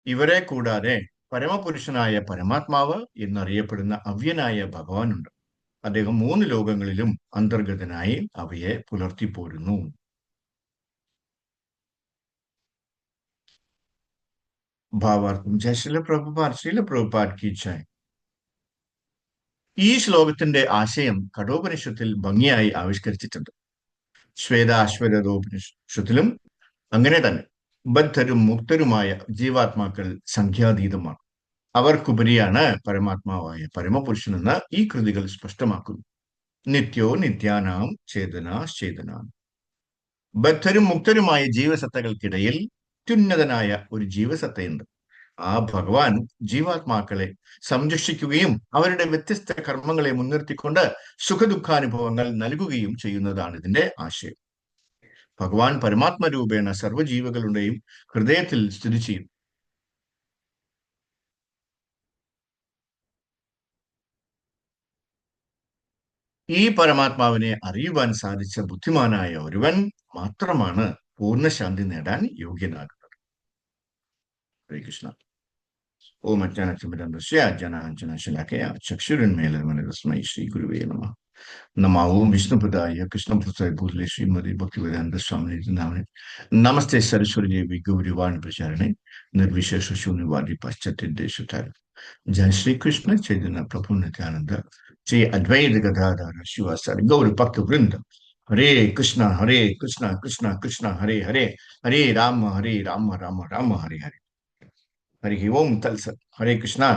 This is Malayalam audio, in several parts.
ഇവരെ കൂടാതെ പരമപുരുഷനായ പരമാത്മാവ് എന്നറിയപ്പെടുന്ന അവ്യനായ ഭഗവാനുണ്ട്. അദ്ദേഹം മൂന്ന് ലോകങ്ങളിലും അന്തർഗതനായി അവയെ പുലർത്തിപ്പോരുന്നു. ഭാവാർത്ഥം. ശീല പ്രഭുപാദ് കി ജയ്. ഈ ശ്ലോകത്തിന്റെ ആശയം കഠോപനിഷത്തിൽ ഭംഗിയായി ആവിഷ്കരിച്ചിട്ടുണ്ട്. ശ്വേതാശ്വതോപനിഷത്തിലും അങ്ങനെ തന്നെ. ബദ്ധരും മുക്തരുമായ ജീവാത്മാക്കൾ സംഖ്യാതീതമാണ്. അവർക്കുപരിയാണ് പരമാത്മാവായ പരമപുരുഷനെന്ന് ഈ കൃതികൾ സ്പഷ്ടമാക്കുന്നു. നിത്യോ നിത്യാനാം ചേതനാശ്ചേതനാം. ബദ്ധരും മുക്തരുമായ ജീവസത്തകൾക്കിടയിൽ അത്യുന്നതനായ ഒരു ജീവസത്തയുണ്ട്. ആ ഭഗവാൻ ജീവാത്മാക്കളെ സംരക്ഷിക്കുകയും അവരുടെ വ്യത്യസ്ത കർമ്മങ്ങളെ മുൻനിർത്തിക്കൊണ്ട് സുഖദുഃഖാനുഭവങ്ങൾ നൽകുകയും ചെയ്യുന്നതാണ് ഇതിന്റെ ആശയം. ഭഗവാൻ പരമാത്മരൂപേണ സർവ്വജീവികളുടെയും ഹൃദയത്തിൽ സ്ഥിതി ചെയ്യുന്നു. ഈ പരമാത്മാവിനെ അറിയുവാൻ സാധിച്ച ബുദ്ധിമാനായ ഒരുവൻ മാത്രമാണ് പൂർണ്ണശാന്തി നേടാൻ യോഗ്യനാകുന്നത്. ഹരേ കൃഷ്ണ. ഓം അജ്ഞാനതിമിരന്തസ്യ ജ്ഞാനാഞ്ജനശലാകയാ ചക്ഷുരുന്മീലിതം തസ്മൈ ശ്രീ ഗുരുവേ നമഃ. നമോ ഓം വിഷ്ണുപദായ കൃഷ്ണപ്രസാദ ഭൂതലേ ശ്രീമതി ഭക്തിവേദാന്ത സ്വാമിനി നാമേ. നമസ്തേ സരസ്വതി ദേവി ഗൗരിവാണി പ്രചാരണേ നിർവിശേഷ ശൂന്യവാദി പാശ്ചാത്യദേശാരി. जय श्री कृष्ण चैतन्य प्रभु नित्यानंद श्री अद्वैत गदाधर शिवासादि गौर भक्त वृंद. हरे कृष्णा कृष्णा कृष्णा हरे हरे, हरे राम राम राम हरे हरे. हरि ओम तत्सत. हरे कृष्णा.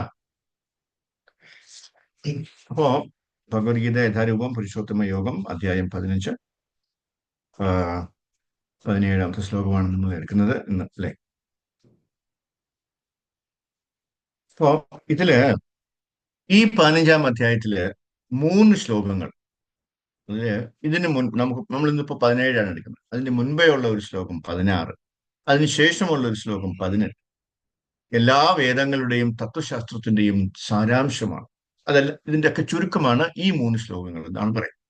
അപ്പോ ഭഗവത്ഗീത യഥാരൂപം പുരുഷോത്തമ യോഗം അധ്യായം 15 17ാമത്തെ ശ്ലോകമാണ് നമ്മൾ എടുക്കുന്നത് ഇന്ന്, അല്ലെ? അപ്പോ ഇതില് ഈ 15ാം അധ്യായത്തില് 3 ശ്ലോകങ്ങൾ. ഇതിന് നമ്മൾ ഇന്നിപ്പോ 17ആണ് എടുക്കുന്നത്. അതിന് മുൻപേ ഉള്ള ഒരു ശ്ലോകം 16, അതിനുശേഷമുള്ള ഒരു ശ്ലോകം 18 എല്ലാ വേദങ്ങളുടെയും തത്വശാസ്ത്രത്തിന്റെയും സാരാംശമാണ്. അതല്ല, ഇതിന്റെ ഒക്കെ ചുരുക്കമാണ് ഈ 3 ശ്ലോകങ്ങൾ എന്നാണ് പറയുന്നത്.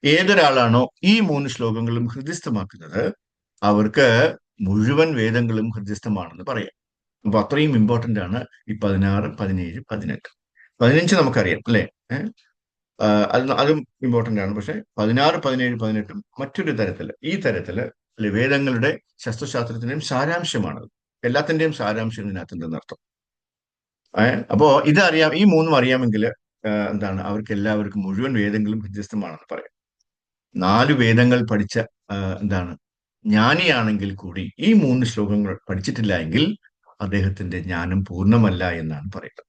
ഏതൊരാളാണോ ഈ 3 ശ്ലോകങ്ങളും ഹൃദയസ്ഥമാക്കുന്നത് അവർക്ക് മുഴുവൻ വേദങ്ങളും ഹൃദയസ്ഥമാണെന്ന് പറയാം. അപ്പൊ അത്രയും ഇമ്പോർട്ടന്റ് ആണ് ഈ 16, 17, 18. 15 നമുക്കറിയാം, അല്ലെ? അതും ഇമ്പോർട്ടന്റ് ആണ്. പക്ഷെ 16, 17, 18 മറ്റൊരു തരത്തില്, ഈ തരത്തില് അല്ലെ, വേദങ്ങളുടെ ശസ്ത്രശാസ്ത്രത്തിന്റെയും സാരാംശമാണ്. എല്ലാത്തിന്റെയും സാരാംശം ഇതിനകത്തുണ്ടെന്ന് അർത്ഥം. അപ്പോ ഇതറിയാം, ഈ 3 അറിയാമെങ്കിൽ എന്താണ്, അവർക്ക് എല്ലാവർക്കും മുഴുവൻ വേദങ്ങളും ഹൃദയസ്ഥമാണെന്ന് പറയാം. 4 വേദങ്ങൾ പഠിച്ച എന്താണ് ജ്ഞാനിയാണെങ്കിൽ കൂടി ഈ 3 ശ്ലോകങ്ങൾ പഠിച്ചിട്ടില്ല എങ്കിൽ അദ്ദേഹത്തിന്റെ ജ്ഞാനം പൂർണ്ണമല്ല എന്നാണ് പറയുന്നത്,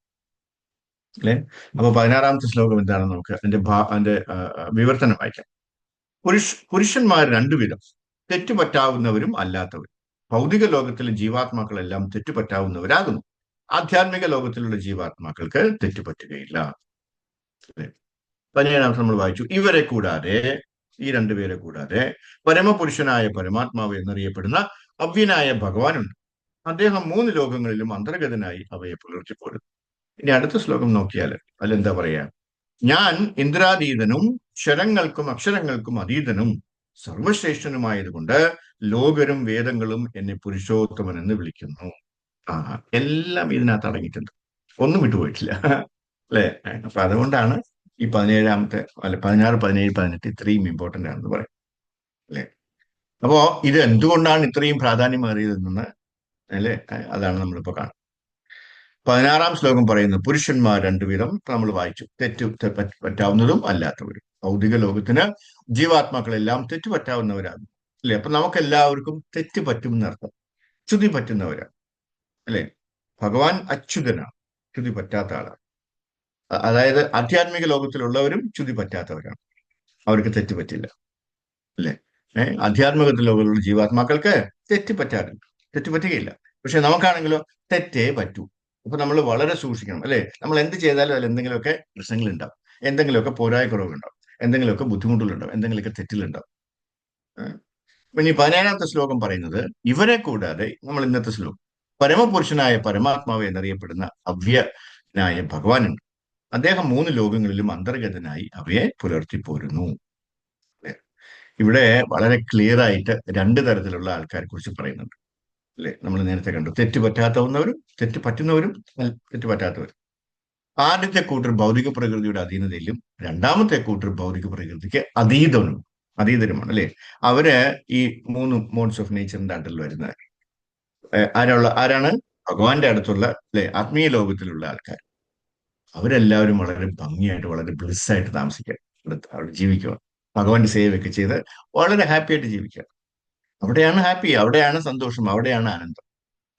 അല്ലെ? അപ്പൊ 16ാമത്തെ ശ്ലോകം എന്താണ്, നമുക്ക് അതിന്റെ വിവർത്തനം വായിക്കാം. പുരുഷന്മാർ 2 വിധം, തെറ്റുപറ്റാവുന്നവരും അല്ലാത്തവരും. ഭൗതിക ലോകത്തിലെ ജീവാത്മാക്കളെല്ലാം തെറ്റുപറ്റാവുന്നവരാകുന്നു. ആധ്യാത്മിക ലോകത്തിലുള്ള ജീവാത്മാക്കൾക്ക് തെറ്റുപറ്റുകയില്ല. 17ാമത്തെ നമ്മൾ വായിച്ചു. ഇവരെ കൂടാതെ, ഈ 2 പേരെ കൂടാതെ പരമപുരുഷനായ പരമാത്മാവ് എന്നറിയപ്പെടുന്ന അവ്യനായ ഭഗവാനുണ്ട്. അദ്ദേഹം 3 ലോകങ്ങളിലും അന്തർഗതനായി അവയെ പുലർത്തിപ്പോരുന്നു. ഇനി അടുത്ത ശ്ലോകം നോക്കിയാൽ അതിലെന്താ പറയാ? ഞാൻ ഇന്ദ്രാതീതനും ക്ഷരങ്ങൾക്കും അക്ഷരങ്ങൾക്കും അതീതനും സർവശ്രേഷ്ഠനുമായതുകൊണ്ട് ലോകരും വേദങ്ങളും എന്നെ പുരുഷോത്തമൻ എന്ന് വിളിക്കുന്നു. എല്ലാം ഇതിനകത്ത് അടങ്ങിയിട്ടുണ്ട്, ഒന്നും വിട്ടുപോയിട്ടില്ല, അല്ലെ? അപ്പൊ അതുകൊണ്ടാണ് ഈ 17ാമത്തെ, അല്ലെ, 16, 17, 18 ഇത്രയും ഇമ്പോർട്ടന്റ് ആണെന്ന് പറയും, അല്ലെ? അപ്പോ ഇത് എന്തുകൊണ്ടാണ് ഇത്രയും പ്രാധാന്യമേറിയതെന്ന്, അല്ലെ, അതാണ് നമ്മളിപ്പോ കാണുന്നത്. 16ാം ശ്ലോകം പറയുന്നത് പുരുഷന്മാർ 2 വിധം നമ്മൾ വായിച്ചു. പറ്റാവുന്നതും അല്ലാത്തവരും. ഭൗതിക ലോകത്തിന് ജീവാത്മാക്കളെല്ലാം തെറ്റുപറ്റാവുന്നവരാണ്, അല്ലെ? അപ്പൊ നമുക്ക് എല്ലാവർക്കും തെറ്റ് പറ്റുമെന്നർത്ഥം. ചുതി പറ്റുന്നവരാണ്, അല്ലെ? ഭഗവാൻ അച്യുതനാണ്, ചുതി പറ്റാത്ത ആളാണ്. അതായത് ആധ്യാത്മിക ലോകത്തിലുള്ളവരും ചുതി പറ്റാത്തവരാണ്, അവർക്ക് തെറ്റ് പറ്റില്ല, അല്ലെ? ആധ്യാത്മിക ലോകത്തിലുള്ള ജീവാത്മാക്കൾക്ക് തെറ്റ് പറ്റുകയില്ല. പക്ഷെ നമുക്കാണെങ്കിലോ തെറ്റേ പറ്റൂ. അപ്പൊ നമ്മൾ വളരെ സൂക്ഷിക്കണം, അല്ലെ? നമ്മൾ എന്ത് ചെയ്താലും അതിൽ എന്തെങ്കിലുമൊക്കെ പ്രശ്നങ്ങൾ ഉണ്ടാവും, എന്തെങ്കിലുമൊക്കെ പോരായ്മകളുണ്ടാവും, എന്തെങ്കിലുമൊക്കെ ബുദ്ധിമുട്ടുകളുണ്ടാവും, എന്തെങ്കിലുമൊക്കെ തെറ്റിലുണ്ടാവും. പിന്നെ ഈ 17ാമത്തെ ശ്ലോകം പറയുന്നത് ഇവരെ കൂടാതെ, നമ്മൾ ഇന്നത്തെ ശ്ലോകം, പരമപുരുഷനായ പരമാത്മാവ് എന്നറിയപ്പെടുന്ന അവ്യനായ ഭഗവാനുണ്ട്. അദ്ദേഹം 3 ലോകങ്ങളിലും അന്തർഗതനായി അവയെ പുലർത്തിപ്പോരുന്നു. ഇവിടെ വളരെ ക്ലിയർ ആയിട്ട് 2 തരത്തിലുള്ള ആൾക്കാരെ കുറിച്ച് പറയുന്നുണ്ട്. അല്ലെ? നമ്മൾ നേരത്തെ കണ്ടു, തെറ്റ് പറ്റാത്തവരും തെറ്റ് പറ്റുന്നവരും തെറ്റ് പറ്റാത്തവരും. ആദ്യത്തെ കൂട്ടർ ഭൗതിക പ്രകൃതിയുടെ അധീനതയിലും രണ്ടാമത്തെ കൂട്ടർ ഭൗതിക പ്രകൃതിക്ക് അതീതരുമാണ്, അല്ലെ? അവര് ഈ മൂന്ന് മോഡ്സ് ഓഫ് നേച്ചറിന്റെ അണ്ടറിൽ വരുന്ന ആരാണ്? ഭഗവാന്റെ അടുത്തുള്ള, അല്ലെ, ആത്മീയ ലോകത്തിലുള്ള ആൾക്കാർ. അവരെല്ലാവരും വളരെ ഭംഗിയായിട്ട്, വളരെ ബ്ലിസ് ആയിട്ട് താമസിക്കുക, അവിടെ ജീവിക്കുക, ഭഗവാന്റെ സേവയൊക്കെ ചെയ്ത് വളരെ ഹാപ്പി ആയിട്ട് ജീവിക്കുക. അവിടെയാണ് ഹാപ്പി, അവിടെയാണ് സന്തോഷം, അവിടെയാണ് ആനന്ദം.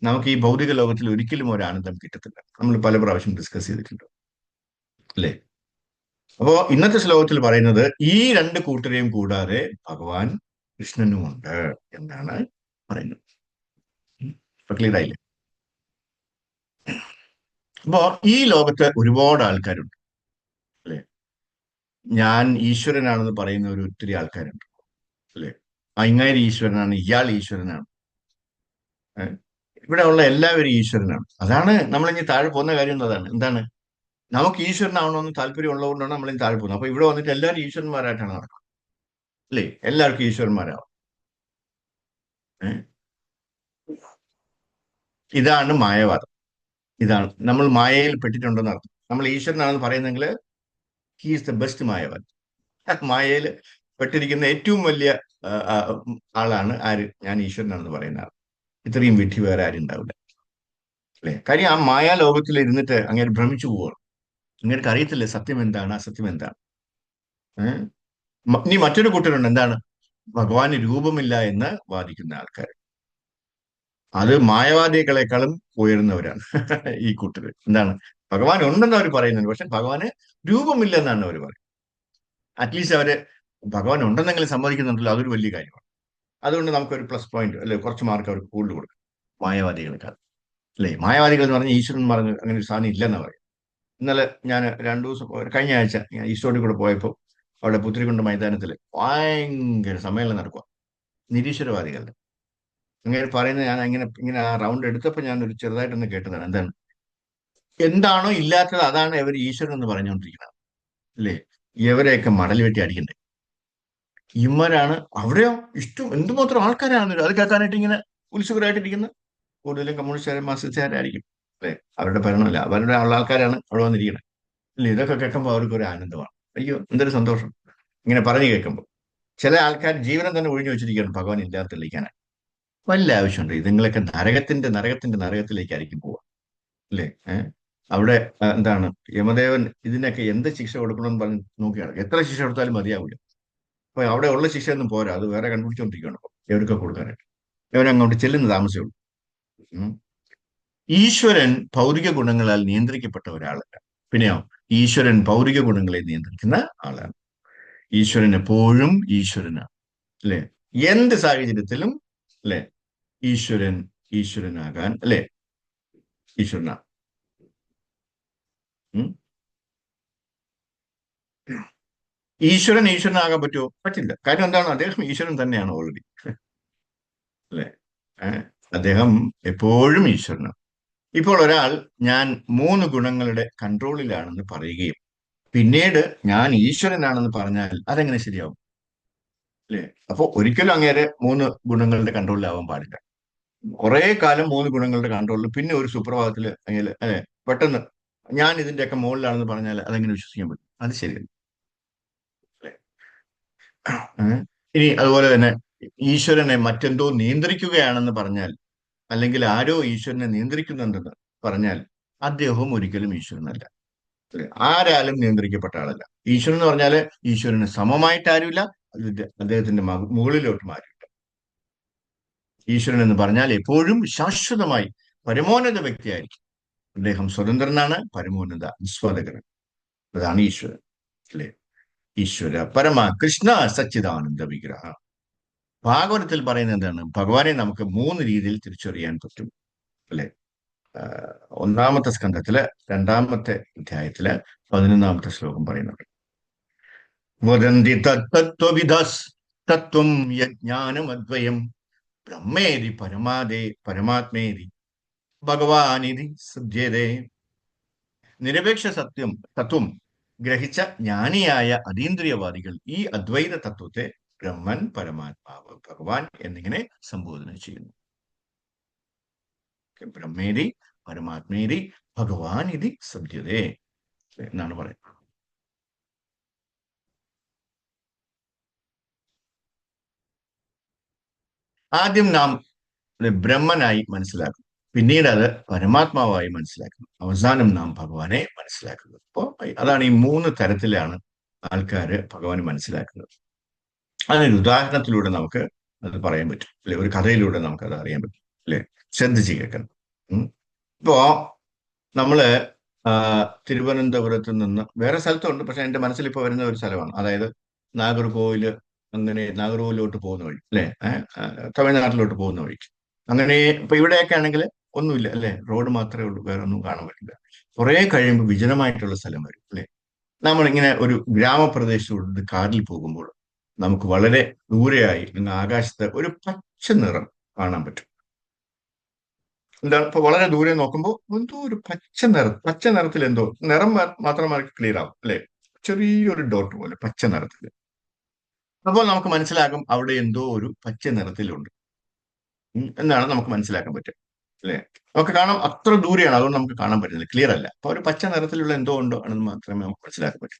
നമുക്ക് ഈ ഭൗതിക ലോകത്തിൽ ഒരിക്കലും ഒരു ആനന്ദം കിട്ടത്തില്ല. നമ്മൾ പല പ്രാവശ്യം ഡിസ്കസ് ചെയ്തിട്ടുണ്ട്, അല്ലേ? അപ്പോ ഇന്നത്തെ ശ്ലോകത്തിൽ പറയുന്നത് ഈ രണ്ട് കൂട്ടരെയും കൂടാതെ ഭഗവാൻ കൃഷ്ണനുമുണ്ട് എന്നാണ് പറയുന്നത്. ഇപ്പൊ ക്ലിയർ ആയില്ലേ? അപ്പോ ഈ ലോകത്ത് ഒരുപാട് ആൾക്കാരുണ്ട്, അല്ലെ? ഞാൻ ഈശ്വരനാണെന്ന് പറയുന്ന ഒരു ഒത്തിരി ആൾക്കാരുണ്ട്, അല്ലെ? ഇങ്ങേര് ഈശ്വരനാണ്, ഇയാൾ ഈശ്വരനാണ്. ഇവിടെ ഉള്ള എല്ലാവരും ഈശ്വരനാണ്. അതാണ് നമ്മൾ ഇനി താഴെ പോകുന്ന കാര്യം. അതാണ് എന്താണ്, നമുക്ക് ഈശ്വരനാവണമെന്ന് താല്പര്യം ഉള്ളതുകൊണ്ടാണ് നമ്മൾ ഇനി താഴെ പോകുന്നത്. അപ്പൊ ഇവിടെ വന്നിട്ട് എല്ലാവരും ഈശ്വരന്മാരായിട്ടാണ് നടക്കുന്നത്, അല്ലേ? എല്ലാവർക്കും ഈശ്വരന്മാരാവും. ഏഹ് ഇതാണ് മായവാദം. ഇതാണ് നമ്മൾ മായയിൽ പെട്ടിട്ടുണ്ടെന്ന് അർത്ഥം. നമ്മൾ ഈശ്വരനാണെന്ന് പറയുന്നെങ്കിൽ ഹി ഈസ് ദ ബെസ്റ്റ് മായവാദി. മായയിൽ പെട്ടിരിക്കുന്ന ഏറ്റവും വലിയ ആ, ആ, ആളാണ് ആര്? ഞാൻ ഈശ്വരനാണെന്ന് പറയുന്ന ആൾ. ഇത്രയും വിഡ്ഢി വേറെ ആരും ഉണ്ടാവില്ല, അല്ലെ? കാര്യം ആ മായാ ലോകത്തിൽ ഇരുന്നിട്ട് അങ്ങനെ ഭ്രമിച്ചു പോവുകയാണ്. നിങ്ങൾക്ക് അറിയത്തില്ല സത്യം എന്താണ്, അസത്യം എന്താണ്. ഏഹ് ഇനി മറ്റൊരു കൂട്ടരുണ്ട്, എന്താണ്? ഭഗവാന് രൂപമില്ല എന്ന് വാദിക്കുന്ന ആൾക്കാർ. അത് മായവാദികളെക്കാളും ഉയർന്നവരാണ്. ഈ കൂട്ടര് എന്താണ്, ഭഗവാൻ ഉണ്ടെന്ന് അവർ പറയുന്നുണ്ട്, പക്ഷെ ഭഗവാന് രൂപമില്ലെന്നാണ് അവർ പറയുന്നത്. അറ്റ്ലീസ്റ്റ് അവര് ഭഗവാൻ ഉണ്ടെന്നെങ്കിലും സമ്മതിക്കുന്നുണ്ടല്ലോ, അതൊരു വലിയ കാര്യമാണ്. അതുകൊണ്ട് നമുക്കൊരു പ്ലസ് പോയിന്റ്, അല്ലെ, കുറച്ച് മാർക്ക് അവർക്ക് കൂടുതൽ കൊടുക്കും, മായവാദികൾക്ക്. അല്ലേ? മായവാദികൾ എന്ന് പറഞ്ഞാൽ ഈശ്വരന്മാർ അങ്ങനെ ഒരു സാധനം ഇല്ലെന്ന് പറയും. ഇന്നലെ ഞാൻ രണ്ടു ദിവസം, കഴിഞ്ഞ ആഴ്ച ഞാൻ ഈസ്റ്റോഡിൽ കൂടെ പോയപ്പോൾ അവിടെ പുത്തിരിക്കുണ്ട് മൈതാനത്തിൽ ഭയങ്കര സമ്മേളനം നടക്കുക, നിരീശ്വരവാദികളുടെ. അങ്ങനെ പറയുന്നത് ഞാൻ ഇങ്ങനെ ഇങ്ങനെ ആ റൗണ്ട് എടുത്തപ്പോൾ ഞാൻ ഒരു ചെറുതായിട്ടൊന്ന് കേട്ടതാണ്. എന്താണ്, എന്താണോ ഇല്ലാത്തത് അതാണ് ഇവർ ഈശ്വരൻ എന്ന് പറഞ്ഞുകൊണ്ടിരിക്കുന്നത്, അല്ലേ? ഇവരെയൊക്കെ മടൽ വെട്ടി അടിക്കണ്ടേ? ഇമ്മരാണ് അവിടെയോ ഇഷ്ടം, എന്തുമാത്രം ആൾക്കാരാണെന്നല്ലോ അത് കേൾക്കാനായിട്ട് ഇങ്ങനെ ഉത്സുകരായിട്ടിരിക്കുന്ന. കൂടുതലും കമ്മ്യൂണിസ്റ്റുകാരും മാർക്സിസ്റ്റുകാരായിരിക്കും, അല്ലേ? അവരുടെ ഭരണമല്ല, അവരുടെ ഉള്ള ആൾക്കാരാണ് അവിടെ വന്നിരിക്കുന്നത്, അല്ലേ? ഇതൊക്കെ കേൾക്കുമ്പോൾ അവർക്ക് ഒരു ആനന്ദമാണ്. അയ്യോ, എന്തൊരു സന്തോഷം ഇങ്ങനെ പറഞ്ഞു കേൾക്കുമ്പോൾ. ചില ആൾക്കാർ ജീവനം തന്നെ ഒഴിഞ്ഞു വെച്ചിരിക്കുകയാണ് ഭഗവാൻ ഇല്ലാതെ തെളിയിക്കാനാണ്. വല്ല ആവശ്യമുണ്ട്? ഇതുങ്ങളൊക്കെ നരകത്തിന്റെ നരകത്തിലേക്കായിരിക്കും പോവുക, അല്ലേ? അവിടെ എന്താണ്, യമദേവൻ ഇതിനൊക്കെ എന്ത് ശിക്ഷ കൊടുക്കണമെന്ന് പറഞ്ഞ് നോക്കിയാണ്. എത്ര ശിക്ഷ കൊടുത്താലും മതിയാവില്ല. അപ്പൊ അവിടെ ഉള്ള ശിക്ഷയൊന്നും പോരാ, അത് വേറെ കണ്ടുപിടിച്ചോണ്ടിരിക്കുകയാണ് ഇപ്പൊ എവിടൊക്കെ കൊടുക്കാനായിട്ട്. ഇവനങ്ങോട്ട് ചെല്ലുന്ന താമസമേ ഉള്ളൂ. ഉം. ഈശ്വരൻ ഭൗതിക ഗുണങ്ങളാൽ നിയന്ത്രിക്കപ്പെട്ട ഒരാളല്ല. പിന്നെയോ, ഈശ്വരൻ ഭൗതിക ഗുണങ്ങളെ നിയന്ത്രിക്കുന്ന ആളാണ്. ഈശ്വരൻ എപ്പോഴും ഈശ്വരനാണ്, അല്ലെ? എന്ത് സാഹചര്യത്തിലും, അല്ലെ, ഈശ്വരൻ ഈശ്വരനാകാൻ, അല്ലെ, ഈശ്വരനാണ്. ഉം. ഈശ്വരൻ ഈശ്വരനാകാൻ പറ്റുമോ? പറ്റില്ല. കാര്യം എന്താണ്, അദ്ദേഹം ഈശ്വരൻ തന്നെയാണ് ഓൾറെഡി, അല്ലെ? ഏഹ് അദ്ദേഹം എപ്പോഴും ഈശ്വരനാണ്. ഇപ്പോൾ ഒരാൾ ഞാൻ മൂന്ന് ഗുണങ്ങളുടെ കൺട്രോളിലാണെന്ന് പറയുകയും പിന്നീട് ഞാൻ ഈശ്വരനാണെന്ന് പറഞ്ഞാൽ അതെങ്ങനെ ശരിയാവും, അല്ലേ? അപ്പൊ ഒരിക്കലും അങ്ങേരെ മൂന്ന് ഗുണങ്ങളുടെ കൺട്രോളിലാവാൻ പാടില്ല. കുറെ കാലം മൂന്ന് ഗുണങ്ങളുടെ കൺട്രോളിൽ, പിന്നെ ഒരു സുപ്രഭാതത്തിൽ അങ്ങനെ, അല്ലെ, പെട്ടെന്ന് ഞാൻ ഇതിന്റെയൊക്കെ മുകളിലാണെന്ന് പറഞ്ഞാൽ അതെങ്ങനെ വിശ്വസിക്കാൻ പറ്റും? അത് ശരിയല്ല, അല്ലേ? ഇനി അതുപോലെ തന്നെ ഈശ്വരനെ മറ്റെന്തോ നിയന്ത്രിക്കുകയാണെന്ന് പറഞ്ഞാൽ, അല്ലെങ്കിൽ ആരോ ഈശ്വരനെ നിയന്ത്രിക്കുന്നുണ്ടെന്ന് പറഞ്ഞാൽ അദ്ദേഹവും ഒരിക്കലും ഈശ്വരനല്ല, അല്ലേ? ആരാലും നിയന്ത്രിക്കപ്പെട്ട ആളല്ല. ഈശ്വരൻ എന്ന് പറഞ്ഞാല് ഈശ്വരന് സമമായിട്ട് ആരുമില്ല, അദ്ദേഹത്തിന്റെ മുകളിലോട്ടും ആരുമില്ല. ഈശ്വരൻ എന്ന് പറഞ്ഞാൽ എപ്പോഴും ശാശ്വതമായി പരമോന്നത വ്യക്തിയായിരിക്കും. അദ്ദേഹം സ്വതന്ത്രനാണ്, പരമോന്നത ആസ്വാദകൻ. അതാണ് ഈശ്വരൻ, അല്ലേ? ഈശ്വര പരമ കൃഷ്ണ സച്ചിദാനന്ദ വിഗ്രഹ. ഭാഗവതത്തിൽ പറയുന്നത് എന്താണ്? ഭഗവാനെ നമുക്ക് മൂന്ന് രീതിയിൽ തിരിച്ചറിയാൻ പറ്റും, അല്ലെ? ഒന്നാമത്തെ സ്കന്ധത്തില് 2-ാമത്തെ അധ്യായത്തില് 11-ാമത്തെ ശ്ലോകം പറയുന്നുണ്ട്. വദന്തി തത്വവിദാസ് തത്വം യജ്ഞാനമദ്വയം ബ്രഹ്മേതി പരമാത്മേതി ഭഗവാനിതി സിദ്ധ്യതേ. നിരപേക്ഷ തത്വം ഗ്രഹിച്ച ജ്ഞാനിയായ അതീന്ദ്രിയവാദികൾ ഈ അദ്വൈത തത്വത്തെ ബ്രഹ്മൻ, പരമാത്മാവ്, ഭഗവാൻ എന്നിങ്ങനെ സംബോധന ചെയ്യുന്നു. ബ്രഹ്മേരി പരമാത്മേരി ഭഗവാൻ ഇതി സത്യതേ എന്നാണ് പറയുന്നത്. ആദ്യം നാം ബ്രഹ്മനായി മനസ്സിലാക്കും, പിന്നീട് അത് പരമാത്മാവായി മനസ്സിലാക്കുന്നു, അവസാനം നാം ഭഗവാനെ മനസ്സിലാക്കുന്നു. അപ്പോ അതാണ് ഈ മൂന്ന് തരത്തിലാണ് ആൾക്കാര് ഭഗവാനെ മനസ്സിലാക്കുന്നത്. അതിനൊരു ഉദാഹരണത്തിലൂടെ നമുക്ക് അത് പറയാൻ പറ്റും, അല്ലെ? ഒരു കഥയിലൂടെ നമുക്ക് അത് അറിയാൻ പറ്റും, അല്ലെ? ശ്രദ്ധിച്ച് കേൾക്കണം. ഉം. ഇപ്പോ നമ്മള് ആ, തിരുവനന്തപുരത്ത് നിന്ന് വേറെ സ്ഥലത്തുണ്ട്, പക്ഷെ എന്റെ മനസ്സിൽ ഇപ്പൊ വരുന്ന ഒരു സ്ഥലമാണ്, അതായത് നാഗർകോവില്, അങ്ങനെ നാഗർകോവിലോട്ട് പോകുന്ന വഴി, അല്ലെ? തമിഴ്നാട്ടിലോട്ട് പോകുന്ന വഴിക്ക്, അങ്ങനെ ഇപ്പൊ ഇവിടെയൊക്കെ ആണെങ്കിൽ ഒന്നുമില്ല, അല്ലെ? റോഡ് മാത്രമേ ഉള്ളൂ, വേറെ ഒന്നും കാണാൻ പറ്റില്ല. കുറെ കഴിയുമ്പോൾ വിജനമായിട്ടുള്ള സ്ഥലം വരും, അല്ലെ? നമ്മളിങ്ങനെ ഒരു ഗ്രാമപ്രദേശത്തോട് കാറിൽ പോകുമ്പോൾ നമുക്ക് വളരെ ദൂരെയായി ഇന്ന് ആകാശത്ത് ഒരു പച്ച നിറം കാണാൻ പറ്റും. എന്താണ്? ഇപ്പൊ വളരെ ദൂരെ നോക്കുമ്പോൾ എന്തോ ഒരു പച്ച നിറത്തിൽ എന്തോ നിറം മാത്രം ക്ലിയർ ആവും, അല്ലെ? ചെറിയൊരു ഡോട്ട് പോലെ പച്ച നിറത്തിൽ. അപ്പോൾ നമുക്ക് മനസ്സിലാകും അവിടെ എന്തോ ഒരു പച്ച നിറത്തിലുണ്ട് എന്നാണ് നമുക്ക് മനസ്സിലാക്കാൻ പറ്റും, അല്ലെ? നമുക്ക് കാണാം, അത്ര ദൂരെയാണ്, അതുകൊണ്ട് നമുക്ക് കാണാൻ പറ്റുന്നില്ല, ക്ലിയർ അല്ല. അപ്പൊ ഒരു പച്ച നിറത്തിലുള്ള എന്തോ ഉണ്ടോ ആണെന്ന് മാത്രമേ നമുക്ക് മനസ്സിലാക്കാൻ പറ്റൂ.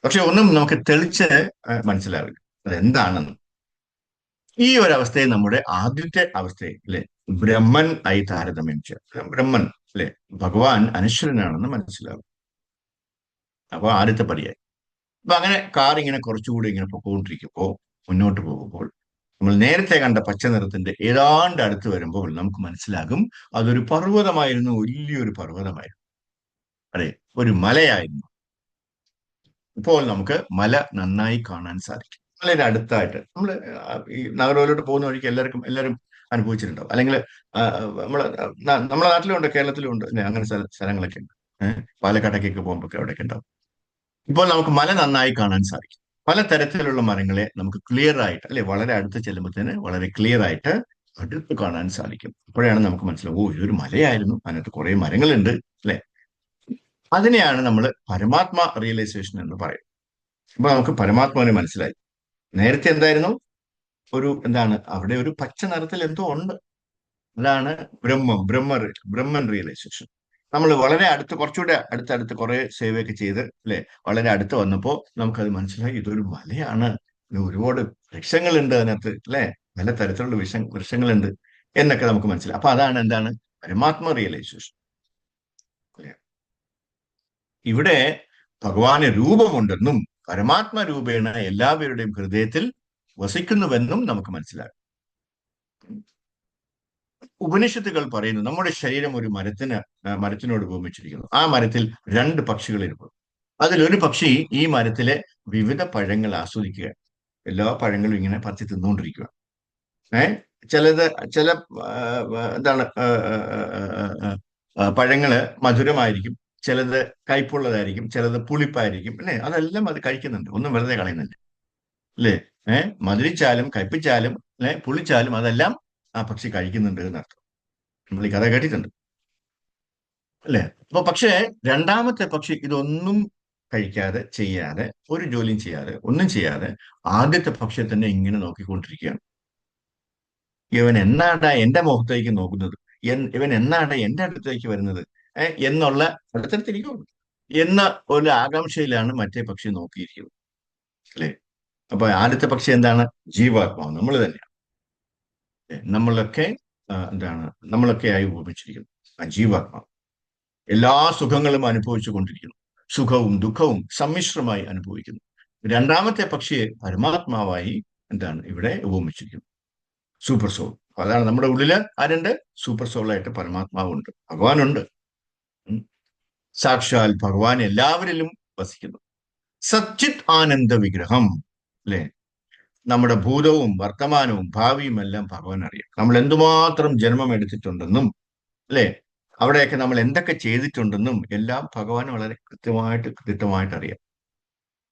പക്ഷെ ഒന്നും നമുക്ക് തെളിച്ച് മനസ്സിലാവില്ല അതെന്താണെന്ന്. ഈ ഒരു അവസ്ഥയെ നമ്മുടെ ആദ്യത്തെ അവസ്ഥയെ, അല്ലെ, ബ്രഹ്മൻ ആയി താരതമ്യം ചെയ്യാം. ബ്രഹ്മൻ, അല്ലെ, ഭഗവാൻ അനശ്വരനാണെന്ന് മനസ്സിലാവും. അപ്പൊ ആദ്യത്തെ പടിയായി. അപ്പൊ അങ്ങനെ കാർ ഇങ്ങനെ കുറച്ചുകൂടി ഇങ്ങനെ പൊക്കോണ്ടിരിക്കുമ്പോൾ, മുന്നോട്ട് പോകുമ്പോൾ, നമ്മൾ നേരത്തെ കണ്ട പച്ച നിറത്തിന്റെ ഏതാണ്ട് അടുത്ത് വരുമ്പോൾ നമുക്ക് മനസ്സിലാകും അതൊരു പർവ്വതമായിരുന്നു, വലിയൊരു പർവ്വതമായിരുന്നു, അതെ, ഒരു മലയായിരുന്നു. ഇപ്പോൾ നമുക്ക് മല നന്നായി കാണാൻ സാധിക്കും. വളരെ അടുത്തായിട്ട് നമ്മൾ ഈ നഗരത്തിലോട്ട് പോകുന്ന വഴിക്ക് എല്ലാവരും അനുഭവിച്ചിട്ടുണ്ടാവും, അല്ലെങ്കിൽ നമ്മളെ നാട്ടിലും ഉണ്ട്, കേരളത്തിലും ഉണ്ട്, അല്ലേ? അങ്ങനെ സ്ഥലങ്ങളൊക്കെ ഉണ്ട്. പാലക്കാട്ടേക്കൊക്കെ പോകുമ്പോൾ അവിടെയൊക്കെ ഉണ്ടാവും. ഇപ്പോൾ നമുക്ക് മല നന്നായി കാണാൻ സാധിക്കും. പല തരത്തിലുള്ള മരങ്ങളെ നമുക്ക് ക്ലിയർ ആയിട്ട്, അല്ലെ, വളരെ അടുത്ത് ചെല്ലുമ്പോഴത്തേന് വളരെ ക്ലിയർ ആയിട്ട് അടുത്ത് കാണാൻ സാധിക്കും. അപ്പോഴാണ് നമുക്ക് മനസ്സിലാവും, ഓ, ഇതൊരു മലയായിരുന്നു, അതിനകത്ത് കുറെ മരങ്ങളുണ്ട്, അല്ലെ? അതിനെയാണ് നമ്മൾ പരമാത്മ റിയലൈസേഷൻ എന്ന് പറയുന്നത്. അപ്പൊ നമുക്ക് പരമാത്മാവിനെ മനസ്സിലായി. നേരത്തെ എന്തായിരുന്നു? ഒരു എന്താണ്, അവിടെ ഒരു പച്ച നിറത്തിൽ എന്തോ ഉണ്ട്. അതാണ് ബ്രഹ്മൻ റിയലൈസേഷൻ. നമ്മൾ വളരെ അടുത്ത്, കുറച്ചുകൂടെ അടുത്തടുത്ത് കുറെ സേവയൊക്കെ ചെയ്ത്, അല്ലെ, വളരെ അടുത്ത് വന്നപ്പോ നമുക്കത് മനസ്സിലായി, ഇതൊരു മലയാണ്, ഇത് ഒരുപാട് വൃക്ഷങ്ങളുണ്ട് അതിനകത്ത്, അല്ലെ? പല തരത്തിലുള്ള വൃക്ഷങ്ങളുണ്ട് എന്നൊക്കെ നമുക്ക് മനസ്സിലായി. അപ്പൊ അതാണ് എന്താണ് പരമാത്മ റിയലൈസേഷൻ. ഇവിടെ ഭഗവാന് രൂപമുണ്ടെന്നും പരമാത്മ രൂപേണ എല്ലാവരുടെയും ഹൃദയത്തിൽ വസിക്കുന്നുവെന്നും നമുക്ക് മനസ്സിലാകും. ഉപനിഷത്തുകൾ പറയുന്നു നമ്മുടെ ശരീരം ഒരു മരത്തിനോട് ഉപമിച്ചിരിക്കുന്നു. ആ മരത്തിൽ രണ്ട് പക്ഷികൾ ഇരിക്കുന്നു. അതിലൊരു പക്ഷി ഈ മരത്തിലെ വിവിധ പഴങ്ങൾ ആസ്വദിക്കുക, എല്ലാ പഴങ്ങളും ഇങ്ങനെ പറിച്ച് തിന്നുകൊണ്ടിരിക്കുക. ചിലത് ചില എന്താണ് പഴങ്ങള് മധുരമായിരിക്കും, ചിലത് കയ്പുള്ളതായിരിക്കും, ചിലത് പുളിപ്പായിരിക്കും, അല്ലെ? അതെല്ലാം അത് കഴിക്കുന്നുണ്ട്, ഒന്നും വെറുതെ കളയുന്നുണ്ട്, അല്ലേ? മധുരിച്ചാലും കയ്പിച്ചാലും, അല്ലെ, പുളിച്ചാലും അതെല്ലാം ആ പക്ഷി കഴിക്കുന്നുണ്ട് എന്നർത്ഥം. നമ്മൾ ഈ കഥ കേട്ടിട്ടുണ്ട്, അല്ലെ? അപ്പൊ പക്ഷേ രണ്ടാമത്തെ പക്ഷി ഇതൊന്നും കഴിക്കാതെ, ചെയ്യാതെ, ഒരു ജോലിയും ചെയ്യാതെ, ഒന്നും ചെയ്യാതെ ആദ്യത്തെ പക്ഷിയെ തന്നെ ഇങ്ങനെ നോക്കിക്കൊണ്ടിരിക്കുകയാണ്. ഇവൻ എന്നാടാ എന്റെ മുഖത്തേക്ക് നോക്കുന്നത്, ഇവൻ എന്നാടാ എന്റെ അടുത്തേക്ക് വരുന്നത്, എന്നുള്ള, അടുത്തടുത്തിരിക്കും എന്ന ഒരു ആകാംക്ഷയിലാണ് മറ്റേ പക്ഷി നോക്കിയിരിക്കുന്നത്, അല്ലെ? അപ്പൊ ആദ്യത്തെ പക്ഷി എന്താണ്? ജീവാത്മാവ്, നമ്മൾ തന്നെയാണ്. നമ്മളൊക്കെ എന്താണ്, നമ്മളൊക്കെ ആയി ഉപമിച്ചിരിക്കുന്നു ആ ജീവാത്മാവ്. എല്ലാ സുഖങ്ങളും അനുഭവിച്ചു കൊണ്ടിരിക്കുന്നു, സുഖവും ദുഃഖവും സമ്മിശ്രമായി അനുഭവിക്കുന്നു. രണ്ടാമത്തെ പക്ഷിയെ പരമാത്മാവായി എന്താണ് ഇവിടെ ഉപമിച്ചിരിക്കുന്നു, സൂപ്പർ സോൾ. അതാണ് നമ്മുടെ ഉള്ളില് ആരുണ്ട്? സൂപ്പർ സോളായിട്ട് പരമാത്മാവുണ്ട്, ഭഗവാനുണ്ട്. ഉം. സാക്ഷാൽ ഭഗവാൻ എല്ലാവരിലും വസിക്കുന്നു. സച്ചിത് ആനന്ദ വിഗ്രഹം, അല്ലെ? നമ്മുടെ ഭൂതവും വർത്തമാനവും ഭാവിയും എല്ലാം ഭഗവാൻ അറിയാം. നമ്മൾ എന്തുമാത്രം ജന്മം എടുത്തിട്ടുണ്ടെന്നും, അല്ലെ, അവിടെയൊക്കെ നമ്മൾ എന്തൊക്കെ ചെയ്തിട്ടുണ്ടെന്നും എല്ലാം ഭഗവാൻ വളരെ കൃത്യമായിട്ട് അറിയാം.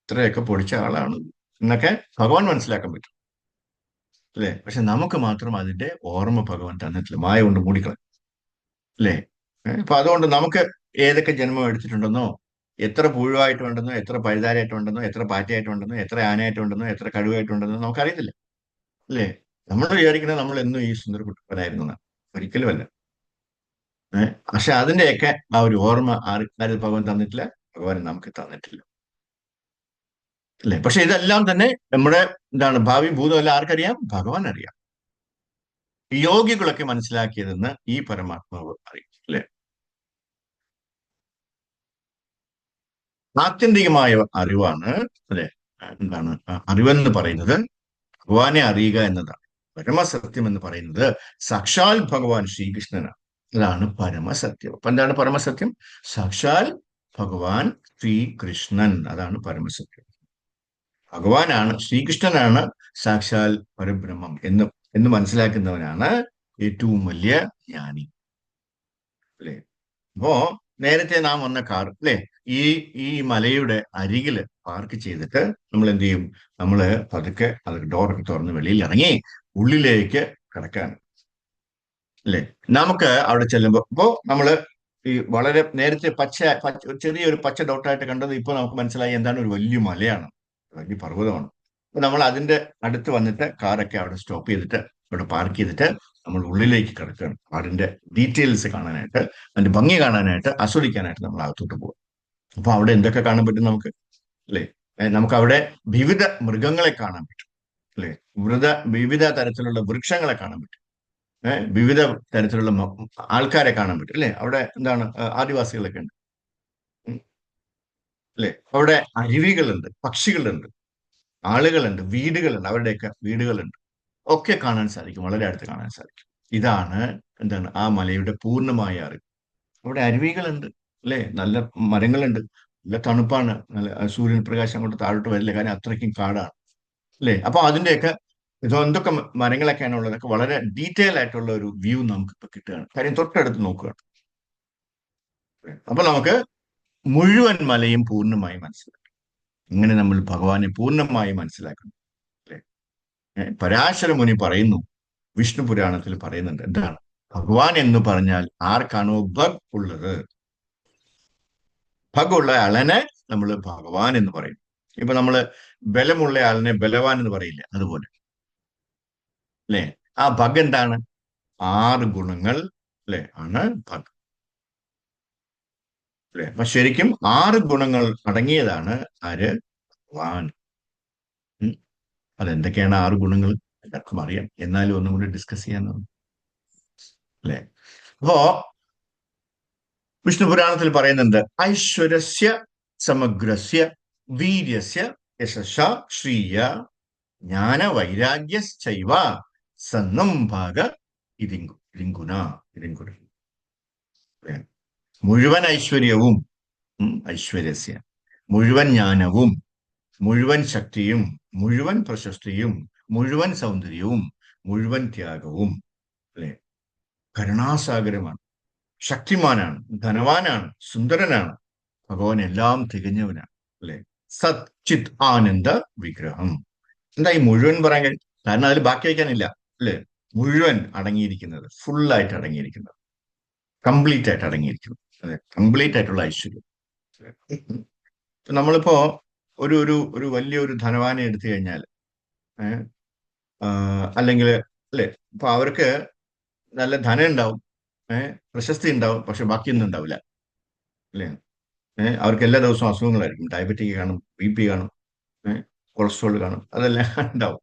ഇത്രയൊക്കെ പൊടിച്ച ആളാണ് എന്നൊക്കെ ഭഗവാൻ മനസ്സിലാക്കാൻ പറ്റും, അല്ലെ? പക്ഷെ നമുക്ക് മാത്രം അതിന്റെ ഓർമ്മ ഭഗവാൻ തന്നിട്ടില്ല, മായ കൊണ്ട് മൂടിക്കളയും, അല്ലെ? അപ്പൊ അതുകൊണ്ട് നമുക്ക് ഏതൊക്കെ ജന്മം എടുത്തിട്ടുണ്ടെന്നോ, എത്ര പുഴുവായിട്ടുണ്ടെന്നോ, എത്ര പഴുതാരായിട്ടുണ്ടെന്നോ, എത്ര പാറ്റയായിട്ടുണ്ടെന്നോ, എത്ര ആനയായിട്ടുണ്ടെന്നോ, എത്ര കടുവായിട്ടുണ്ടെന്നോ നമുക്കറിയത്തില്ല, അല്ലേ? നമ്മൾ വിചാരിക്കുന്നത് നമ്മൾ എന്നും ഈ സുന്ദരകുട്ടപ്പനായിരുന്നു എന്നാണ്. ഒരിക്കലുമല്ല. പക്ഷെ അതിന്റെയൊക്കെ ആ ഒരു ഓർമ്മ ആര് ഭഗവാൻ തന്നിട്ടില്ല, ഭഗവാൻ നമുക്ക് തന്നിട്ടില്ല, അല്ലെ? പക്ഷെ ഇതെല്ലാം തന്നെ നമ്മുടെ എന്താണ് ഭാവി ഭൂതം എല്ലാം ആർക്കറിയാം? ഭഗവാൻ അറിയാം. യോഗികളൊക്കെ മനസ്സിലാക്കിയതെന്ന് ഈ പരമാത്മാവ് അറിയും, അല്ലെ? ആത്യന്തികമായ അറിവാണ്, അല്ലെ? എന്താണ് അറിവെന്ന് പറയുന്നത്? ഭഗവാനെ അറിയുക എന്നതാണ്. പരമസത്യം എന്ന് പറയുന്നത് സാക്ഷാൽ ഭഗവാൻ ശ്രീകൃഷ്ണനാണ്. അതാണ് പരമസത്യം. അപ്പൊ എന്താണ് പരമസത്യം? സാക്ഷാൽ ഭഗവാൻ ശ്രീകൃഷ്ണൻ, അതാണ് പരമസത്യം. ഭഗവാനാണ്, ശ്രീകൃഷ്ണനാണ് സാക്ഷാൽ പരബ്രഹ്മം എന്ന് മനസ്സിലാക്കുന്നവനാണ് ഏറ്റവും വലിയ ജ്ഞാനി, അല്ലെ? അപ്പോ നേരത്തെ നാം വന്ന കാർ, അല്ലെ, ഈ ഈ മലയുടെ അരികില് പാർക്ക് ചെയ്തിട്ട് നമ്മൾ എന്ത് ചെയ്യും? നമ്മള് പതുക്കെ അത് ഡോറൊക്കെ തുറന്ന് വെളിയിൽ ഇറങ്ങി ഉള്ളിലേക്ക് കിടക്കാൻ, അല്ലെ? നമുക്ക് അവിടെ ചെല്ലുമ്പോ ഇപ്പോ നമ്മള് ഈ വളരെ നേരത്തെ ചെറിയൊരു പച്ച ഡോട്ടായിട്ട് കണ്ടത് ഇപ്പൊ നമുക്ക് മനസ്സിലായി എന്താണ്, ഒരു വലിയ മലയാണ്, വലിയ പർവ്വതമാണ്. അപ്പൊ നമ്മൾ അതിന്റെ അടുത്ത് വന്നിട്ട് കാറൊക്കെ അവിടെ സ്റ്റോപ്പ് ചെയ്തിട്ട് ഇവിടെ പാർക്ക് ചെയ്തിട്ട് നമ്മൾ ഉള്ളിലേക്ക് കിടക്കുകയാണ്. അതിന്റെ ഡീറ്റെയിൽസ് കാണാനായിട്ട്, അതിന്റെ ഭംഗി കാണാനായിട്ട്, ആസ്വദിക്കാനായിട്ട് നമ്മൾ അകത്തോട്ട് പോകും. അപ്പൊ അവിടെ എന്തൊക്കെ കാണാൻ പറ്റും നമുക്ക്, അല്ലെ? നമുക്ക് അവിടെ വിവിധ മൃഗങ്ങളെ കാണാൻ പറ്റും, അല്ലെ? വിവിധ തരത്തിലുള്ള വൃക്ഷങ്ങളെ കാണാൻ പറ്റും. വിവിധ തരത്തിലുള്ള ആൾക്കാരെ കാണാൻ പറ്റും, അല്ലെ? അവിടെ എന്താണ് ആദിവാസികളൊക്കെ ഉണ്ട്, ഉം, അല്ലെ? അവിടെ അരുവികളുണ്ട്, പക്ഷികളുണ്ട്, ആളുകളുണ്ട്, വീടുകളുണ്ട്, അവരുടെയൊക്കെ വീടുകളുണ്ട്, ഒക്കെ കാണാൻ സാധിക്കും, വളരെ അടുത്ത് കാണാൻ സാധിക്കും. ഇതാണ് എന്താണ് ആ മലയുടെ പൂർണ്ണമായ അറിവ്. അവിടെ അരുവികളുണ്ട്, അല്ലെ? നല്ല മരങ്ങളുണ്ട്, നല്ല തണുപ്പാണ്, നല്ല സൂര്യൻ പ്രകാശം കൊണ്ട് താഴോട്ട് വരില്ല, കാരണം അത്രയ്ക്കും കാടാണ്, അല്ലെ? അപ്പൊ അതിന്റെയൊക്കെ എന്തൊക്കെ മരങ്ങളൊക്കെയാണ് ഉള്ളതൊക്കെ വളരെ ഡീറ്റെയിൽ ആയിട്ടുള്ള ഒരു വ്യൂ നമുക്ക് ഇപ്പൊ കിട്ടുകയാണ്, കാര്യം തൊട്ടടുത്ത് നോക്കുകയാണ്. അപ്പൊ നമുക്ക് മുഴുവൻ മലയും പൂർണ്ണമായി മനസ്സിലാക്കും. ഇങ്ങനെ നമ്മൾ ഭഗവാനെ പൂർണ്ണമായി മനസ്സിലാക്കുന്നു, അല്ലെ? പരാശര മുനി പറയുന്നു, വിഷ്ണു പുരാണത്തിൽ പറയുന്നുണ്ട്, എന്താണ്? ഭഗവാൻ എന്ന് പറഞ്ഞാൽ ആർക്കാണോ ഭഗ് ഉള്ളത്, ഭഗ് ഉള്ള ആളിനെ നമ്മൾ ഭഗവാൻ എന്ന് പറയും. ഇപ്പൊ നമ്മള് ബലമുള്ള ആളിനെ ബലവാൻ എന്ന് പറയില്ല, അതുപോലെ, അല്ലെ? ആ ഭഗ് എന്താണ്? 6 ഗുണങ്ങൾ, അല്ലെ, ആണ് ഭഗ്, അല്ലെ? അപ്പൊ ശരിക്കും 6 ഗുണങ്ങൾ അടങ്ങിയതാണ് ആര്? ഭഗവാൻ. ഉം. അതെന്തൊക്കെയാണ് 6 ഗുണങ്ങൾ? എല്ലാവർക്കും അറിയാം, എന്നാലും ഒന്നും കൂടി ഡിസ്കസ് ചെയ്യാൻ, അല്ലെ? അപ്പോ വിഷ്ണു പുരാണത്തിൽ പറയുന്നുണ്ട്, ഐശ്വരസ്യ സമഗ്രസ്യ വീര്യസ്യ യശസ്സ ശ്രീയ ജ്ഞാന വൈരാഗ്യശ്ചൈവ സന്നം ഭാഗ ഇരിങ്കുന ഇരിങ്കുന. മുഴുവൻ ഐശ്വര്യവും, ഐശ്വര്യസ്യ, മുഴുവൻ ജ്ഞാനവും, മുഴുവൻ ശക്തിയും, മുഴുവൻ പ്രശസ്തിയും, മുഴുവൻ സൗന്ദര്യവും, മുഴുവൻ ത്യാഗവും, അല്ലെ? കരുണാസാഗരമാണ്, ശക്തിമാനാണ്, ധനവാനാണ്, സുന്ദരനാണ്, ഭഗവാൻ എല്ലാം തികഞ്ഞവനാണ്, അല്ലെ? സത് ചിത് ആനന്ദ വിഗ്രഹം. എന്താ ഈ മുഴുവൻ പറയാൻ കഴിയും? കാരണം അതിൽ ബാക്കി വയ്ക്കാനില്ല, അല്ലെ? മുഴുവൻ അടങ്ങിയിരിക്കുന്നത്, ഫുള്ളായിട്ട് അടങ്ങിയിരിക്കുന്നത്, കംപ്ലീറ്റ് ആയിട്ട് അടങ്ങിയിരിക്കുന്നത്, അതെ, കംപ്ലീറ്റ് ആയിട്ടുള്ള ഐശ്വര്യം. നമ്മളിപ്പോ ഒരു വലിയൊരു ധനവാനെ എടുത്തു കഴിഞ്ഞാൽ, അല്ലെങ്കിൽ, അല്ലെ, ഇപ്പൊ അവർക്ക് നല്ല ധനം ഉണ്ടാവും, പ്രശസ്തി ഉണ്ടാവും, പക്ഷെ ബാക്കിയൊന്നും ഉണ്ടാവില്ല, അല്ലെ? അവർക്ക് എല്ലാ ദിവസവും അസുഖങ്ങളായിരിക്കും, ഡയബറ്റിക് കാണും, BP കാണും, കൊളസ്ട്രോൾ കാണും, അതെല്ലാം ഉണ്ടാവും.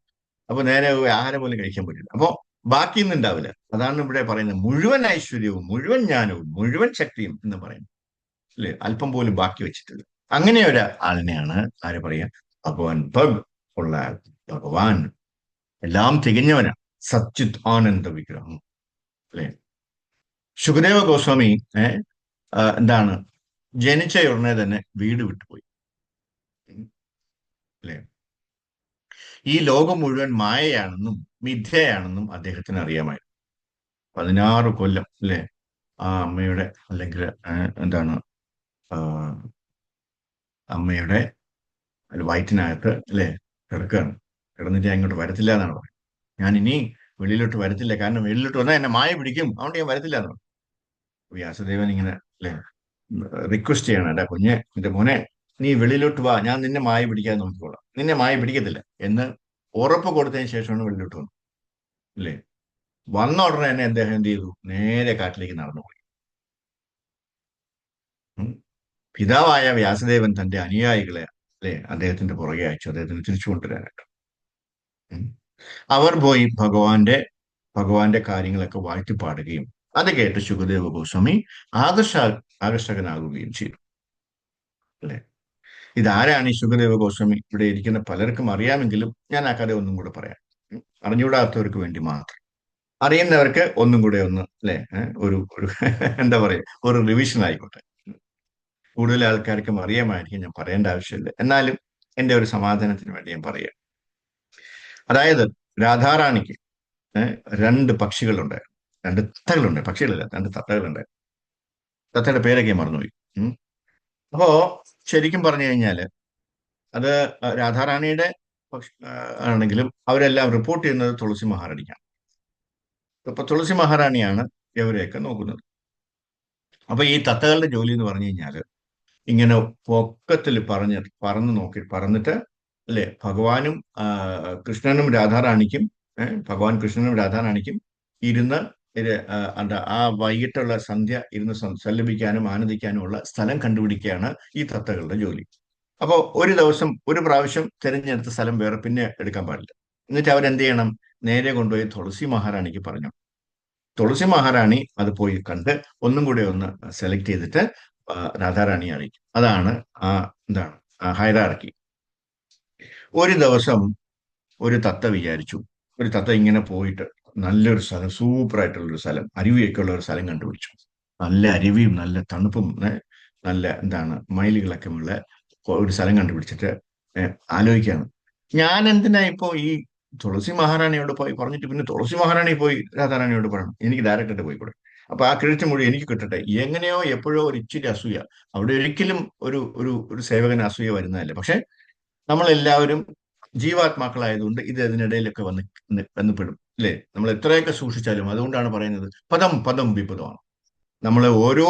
അപ്പൊ നേരെ ആഹാരം പോലും കഴിക്കാൻ പറ്റില്ല. അപ്പോ ബാക്കിയൊന്നും ഉണ്ടാവില്ല. അതാണ് ഇവിടെ പറയുന്നത്, മുഴുവൻ ഐശ്വര്യവും, മുഴുവൻ ജ്ഞാനവും, മുഴുവൻ ശക്തിയും എന്ന് പറയുന്നത്, അല്ലെ? അല്പം പോലും ബാക്കി വെച്ചിട്ടില്ല. അങ്ങനെ ഒരു ആളിനെയാണ് ആര് പറയാ? ഭഗവാൻ ഭഗ് ഉള്ള ആൾ, ഭഗവാൻ എല്ലാം തികഞ്ഞവനാണ്, സച്ചിത് ആനന്ദ വിഗ്രഹം, അല്ലെ? സുഖദേവ ഗോസ്വാമി എന്താണ്, ജനിച്ച ഉടനെ തന്നെ വീട് വിട്ടുപോയി, അല്ലെ? ഈ ലോകം മുഴുവൻ മായയാണെന്നും മിഥ്യയാണെന്നും അദ്ദേഹത്തിന് അറിയാമായിരുന്നു. 16 കൊല്ലം, അല്ലെ, ആ അമ്മയുടെ, അല്ലെങ്കിൽ എന്താണ്, അമ്മയുടെ വയറ്റിനകത്ത്, അല്ലെ, കിടക്കുകയാണ്. കിടന്നിട്ട് ഞാൻ ഇങ്ങോട്ട് വരത്തില്ല എന്നാണ് പറയുന്നത്. ഞാൻ ഇനി വെളിയിലോട്ട് വരത്തില്ല, കാരണം വെളിയിലോട്ട് വന്നാൽ എന്നെ മായ പിടിക്കും, അതുകൊണ്ട് ഞാൻ വരത്തില്ല എന്ന് പറഞ്ഞു. വ്യാസദേവൻ ഇങ്ങനെ, അല്ലെ, റിക്വസ്റ്റ് ചെയ്യണം, എടാ കുഞ്ഞെ, എന്റെ മോനെ, നീ വെളിയിലോട്ട് വാ, ഞാൻ നിന്നെ മായ പിടിക്കാതെ നോക്കിക്കോളാം, നിന്നെ മായ പിടിക്കത്തില്ല എന്ന് ഉറപ്പ് കൊടുത്തതിന് ശേഷമാണ് വെളിയിലോട്ട് വന്നത്, അല്ലേ? വന്ന ഉടനെ തന്നെ അദ്ദേഹം എന്ത് ചെയ്തു? നേരെ കാട്ടിലേക്ക് നടന്നു പോയി. പിതാവായ വ്യാസദേവൻ തന്റെ അനുയായികളെ അല്ലെ അദ്ദേഹത്തിന്റെ പുറകെ അയച്ചു, അദ്ദേഹത്തിന് തിരിച്ചു കൊണ്ടുവരാനായിട്ട്. ഉം. അവർ പോയി ഭഗവാന്റെ കാര്യങ്ങളൊക്കെ വാഴ്ത്തിപ്പാടുകയും അത് കേട്ട് ശുകദേവ ഗോസ്വാമി ആകർഷ ആകർഷകനാകുകയും ചെയ്തു. അല്ലെ, ഇതാരാണ് ഈ ശുകദേവ ഗോസ്വാമി? ഇവിടെ ഇരിക്കുന്ന പലർക്കും അറിയാമെങ്കിലും ഞാൻ ആ കഥ ഒന്നും കൂടെ പറയാം. അറിഞ്ഞുകൂടാത്തവർക്ക് വേണ്ടി മാത്രം. അറിയുന്നവർക്ക് ഒന്നും കൂടെ ഒന്ന് അല്ലെ, ഒരു എന്താ പറയാ, ഒരു റിവിഷൻ ആയിക്കോട്ടെ. കൂടുതൽ ആൾക്കാർക്കും അറിയാമായിരിക്കും, ഞാൻ പറയേണ്ട ആവശ്യമില്ല. എന്നാലും എന്റെ ഒരു സമാധാനത്തിന് വേണ്ടി ഞാൻ പറയാം. അതായത് രാധാറാണിക്ക് ഏഹ്, രണ്ട് പക്ഷികളുണ്ടായിരുന്നു. രണ്ട് തത്തകളുണ്ട്, പക്ഷികളില്ല, രണ്ട് തത്തകളുണ്ടായിരുന്നു. തത്തയുടെ പേരൊക്കെ ഞാൻ മറന്നുപോയി. ഉം. അപ്പോ ശരിക്കും പറഞ്ഞു കഴിഞ്ഞാല് അത് രാധാറാണിയുടെ ആണെങ്കിലും അവരെല്ലാം റിപ്പോർട്ട് ചെയ്യുന്നത് തുളസി മഹാറാണിക്കാണ്. അപ്പൊ തുളസി മഹാറാണിയാണ് ഇവരെയൊക്കെ നോക്കുന്നത്. അപ്പൊ ഈ തത്തകളുടെ ജോലി എന്ന് പറഞ്ഞു കഴിഞ്ഞാല് ഇങ്ങനെ പൊക്കത്തിൽ പറന്ന് നോക്കി പറന്നിട്ട് അല്ലെ ഭഗവാനും കൃഷ്ണനും രാധാറാണിക്കും ഭഗവാൻ കൃഷ്ണനും രാധാറാണിക്കും ഇരുന്ന് എന്താ ആ വൈകിട്ടുള്ള സന്ധ്യ ഇരുന്ന് സല്ലപിക്കാനും ആനന്ദിക്കാനും ഉള്ള സ്ഥലം കണ്ടുപിടിക്കുകയാണ് ഈ തത്തകളുടെ ജോലി. അപ്പോൾ ഒരു ദിവസം ഒരു പ്രാവശ്യം തിരഞ്ഞെടുത്ത സ്ഥലം വേറെ പിന്നെ എടുക്കാൻ പാടില്ല. എന്നിട്ട് അവരെന്ത് ചെയ്യണം? നേരെ കൊണ്ടുപോയി തുളസി മഹാറാണിക്ക് പറഞ്ഞു. തുളസി മഹാറാണി അത് പോയി കണ്ട് ഒന്നും കൂടെ ഒന്ന് സെലക്ട് ചെയ്തിട്ട് രാധാറാണിയെ അറിയിക്കും. അതാണ് ആ എന്താണ് ഹൈറാർക്കി. ഒരു ദിവസം ഒരു തത്ത വിചാരിച്ചു, ഒരു തത്ത ഇങ്ങനെ പോയിട്ട് നല്ലൊരു സ്ഥലം, സൂപ്പർ ആയിട്ടുള്ള ഒരു സ്ഥലം, അരുവിയൊക്കെ ഉള്ള ഒരു സ്ഥലം കണ്ടുപിടിച്ചു. നല്ല അരുവിയും നല്ല തണുപ്പും നല്ല എന്താണ് മയിലുകളൊക്കെ ഉള്ള ഒരു സ്ഥലം കണ്ടുപിടിച്ചിട്ട് ആലോചിക്കാണ്, ഞാൻ എന്തിനാ ഇപ്പോ ഈ തുളസി മഹാറാണിയോട് പോയി പറഞ്ഞിട്ട് പിന്നെ തുളസി മഹാറാണി പോയി രാധാറാണിയോട് പറയണം, എനിക്ക് ഡയറക്റ്റായിട്ട് പോയിക്കൂടെ? അപ്പൊ ആ ക്രെഡിറ്റ് മുഴുവൻ എനിക്ക് കിട്ടട്ടെ. എങ്ങനെയോ എപ്പോഴോ ഒരു ഇച്ചിരി അസൂയ, അവിടെ ഒരിക്കലും ഒരു സേവകന് അസൂയ വരുന്നതല്ല. പക്ഷെ നമ്മളെല്ലാവരും ജീവാത്മാക്കളായതുകൊണ്ട് ഇത് അതിനിടയിലൊക്കെ വന്നുപെടും അല്ലേ? നമ്മൾ എത്രയൊക്കെ സൂക്ഷിച്ചാലും, അതുകൊണ്ടാണ് പറയുന്നത് പദം പദം വിപദമാണ്. നമ്മൾ ഓരോ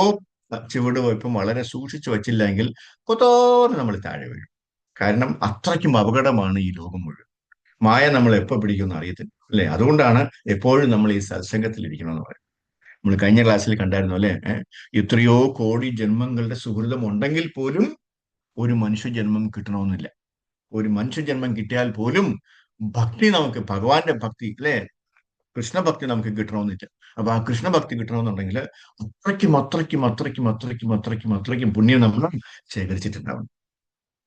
ചുവടുവയ്പ്പും വളരെ സൂക്ഷിച്ചു വച്ചില്ലെങ്കിൽ കൊതോന്ന് നമ്മൾ താഴെ വീഴും. കാരണം അത്രയ്ക്കും അപകടമാണ് ഈ ലോകം മുഴുവൻ. മായ നമ്മൾ എപ്പോ പിടിക്കുമെന്ന് അറിയത്തില്ല അല്ലെ? അതുകൊണ്ടാണ് എപ്പോഴും നമ്മൾ ഈ സത്സംഗത്തിൽ ഇരിക്കണമെന്ന് പറയുന്നത്. നമ്മൾ കഴിഞ്ഞ ക്ലാസ്സിൽ കണ്ടായിരുന്നു അല്ലെ, എത്രയോ കോടി ജന്മങ്ങളുടെ സുഹൃതം ഉണ്ടെങ്കിൽ പോലും ഒരു മനുഷ്യജന്മം കിട്ടണമെന്നില്ല. ഒരു മനുഷ്യജന്മം കിട്ടിയാൽ പോലും ഭക്തി, നമുക്ക് ഭഗവാന്റെ ഭക്തി അല്ലെ, കൃഷ്ണഭക്തി നമുക്ക് കിട്ടണമെന്നില്ല. അപ്പൊ ആ കൃഷ്ണഭക്തി കിട്ടണമെന്നുണ്ടെങ്കിൽ അത്രയ്ക്കും അത്രയ്ക്കും അത്രയ്ക്കും അത്രയ്ക്കും അത്രയ്ക്കും അത്രയ്ക്കും പുണ്യം നമ്മൾ ശേഖരിച്ചിട്ടുണ്ടാവണം.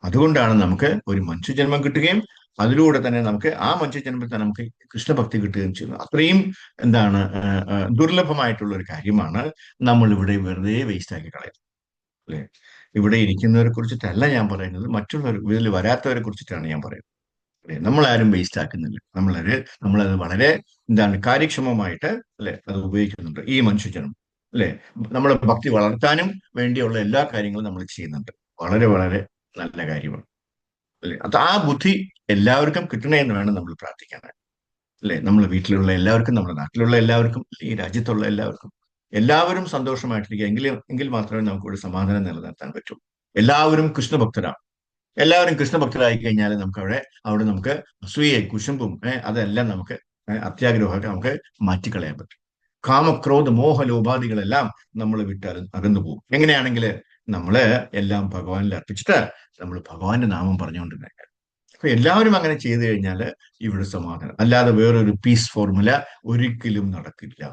അതുകൊണ്ടാണ് നമുക്ക് ഒരു മനുഷ്യജന്മം കിട്ടുകയും അതിലൂടെ തന്നെ നമുക്ക് ആ മനുഷ്യജന്മത്തിൽ നമുക്ക് കൃഷ്ണഭക്തി കിട്ടുകയും ചെയ്യുന്നത്. അത്രയും എന്താണ് ദുർലഭമായിട്ടുള്ള ഒരു കാര്യമാണ് നമ്മൾ ഇവിടെ വെറുതെ വേസ്റ്റ് ആക്കി കളയുന്നത് അല്ലെ? ഇവിടെ ഇരിക്കുന്നവരെ കുറിച്ചിട്ടല്ല ഞാൻ പറയുന്നത്, മറ്റുള്ളവർ ഇതിൽ വരാത്തവരെ കുറിച്ചിട്ടാണ് ഞാൻ പറയുന്നത്. നമ്മളാരും വേസ്റ്റ് ആക്കുന്നില്ല. നമ്മളത് വളരെ എന്താണ് കാര്യക്ഷമമായിട്ട് അല്ലെ അത് ഉപയോഗിക്കുന്നുണ്ട് ഈ മനുഷ്യജന്മം അല്ലെ. നമ്മളെ ഭക്തി വളർത്താനും വേണ്ടിയുള്ള എല്ലാ കാര്യങ്ങളും നമ്മൾ ചെയ്യുന്നുണ്ട്. വളരെ വളരെ നല്ല കാര്യമാണ് അല്ലെ. അത് ആ ബുദ്ധി എല്ലാവർക്കും കിട്ടണേ എന്ന് വേണം നമ്മൾ പ്രാർത്ഥിക്കാൻ അല്ലെ. നമ്മളെ വീട്ടിലുള്ള എല്ലാവർക്കും, നമ്മുടെ നാട്ടിലുള്ള എല്ലാവർക്കും, ഈ രാജ്യത്തുള്ള എല്ലാവർക്കും, എല്ലാവരും സന്തോഷമായിട്ടിരിക്കുക എങ്കിൽ മാത്രമേ നമുക്ക് ഇവിടെ സമാധാനം നിലനിർത്താൻ പറ്റൂ. എല്ലാവരും കൃഷ്ണഭക്തരാണ്. എല്ലാവരും കൃഷ്ണഭക്തരായി കഴിഞ്ഞാൽ നമുക്ക് അവിടെ നമുക്ക് അസൂയ കുശുമ്പും അതെല്ലാം നമുക്ക് അത്യാഗ്രഹമൊക്കെ നമുക്ക് മാറ്റിക്കളയാൻ പറ്റും. കാമക്രോധ മോഹ ലോപാദികളെല്ലാം നമ്മൾ വിട്ടാൽ അകന്നു പോകും. എങ്ങനെയാണെങ്കിൽ നമ്മള് എല്ലാം ഭഗവാനിൽ അർപ്പിച്ചിട്ട് നമ്മൾ ഭഗവാന്റെ നാമം പറഞ്ഞുകൊണ്ടിരുന്നേക്കാം. അപ്പൊ എല്ലാവരും അങ്ങനെ ചെയ്തു കഴിഞ്ഞാൽ ഇവിടെ സമാധാനം. അല്ലാതെ വേറൊരു പീസ് ഫോർമുല ഒരിക്കലും നടക്കില്ല.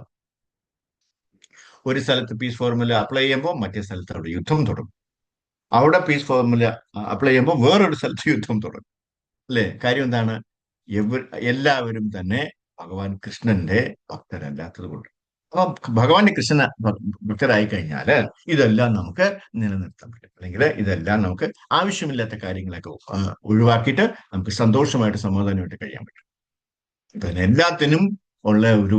ഒരു സ്ഥലത്ത് പീസ് ഫോർമുല അപ്ലൈ ചെയ്യുമ്പോൾ മറ്റേ സ്ഥലത്ത് അവിടെ യുദ്ധം തുടങ്ങും. അവിടെ പീസ് ഫോർമുല അപ്ലൈ ചെയ്യുമ്പോൾ വേറൊരു സ്ഥലത്ത് യുദ്ധം തുടങ്ങും അല്ലെ? കാര്യം എന്താണ്? എല്ലാവരും തന്നെ ഭഗവാൻ കൃഷ്ണന്റെ ഭക്തരല്ലാത്തത് കൊണ്ട്. അപ്പൊ ഭഗവാന്റെ കൃഷ്ണ ഭക്തരായി കഴിഞ്ഞാല് ഇതെല്ലാം നമുക്ക് നിലനിർത്താൻ പറ്റും. അല്ലെങ്കിൽ ഇതെല്ലാം നമുക്ക് ആവശ്യമില്ലാത്ത കാര്യങ്ങളൊക്കെ ഒഴിവാക്കിയിട്ട് നമുക്ക് സന്തോഷമായിട്ട് സമാധാനമായിട്ട് കഴിയാൻ പറ്റും. എല്ലാത്തിനും ഉള്ള ഒരു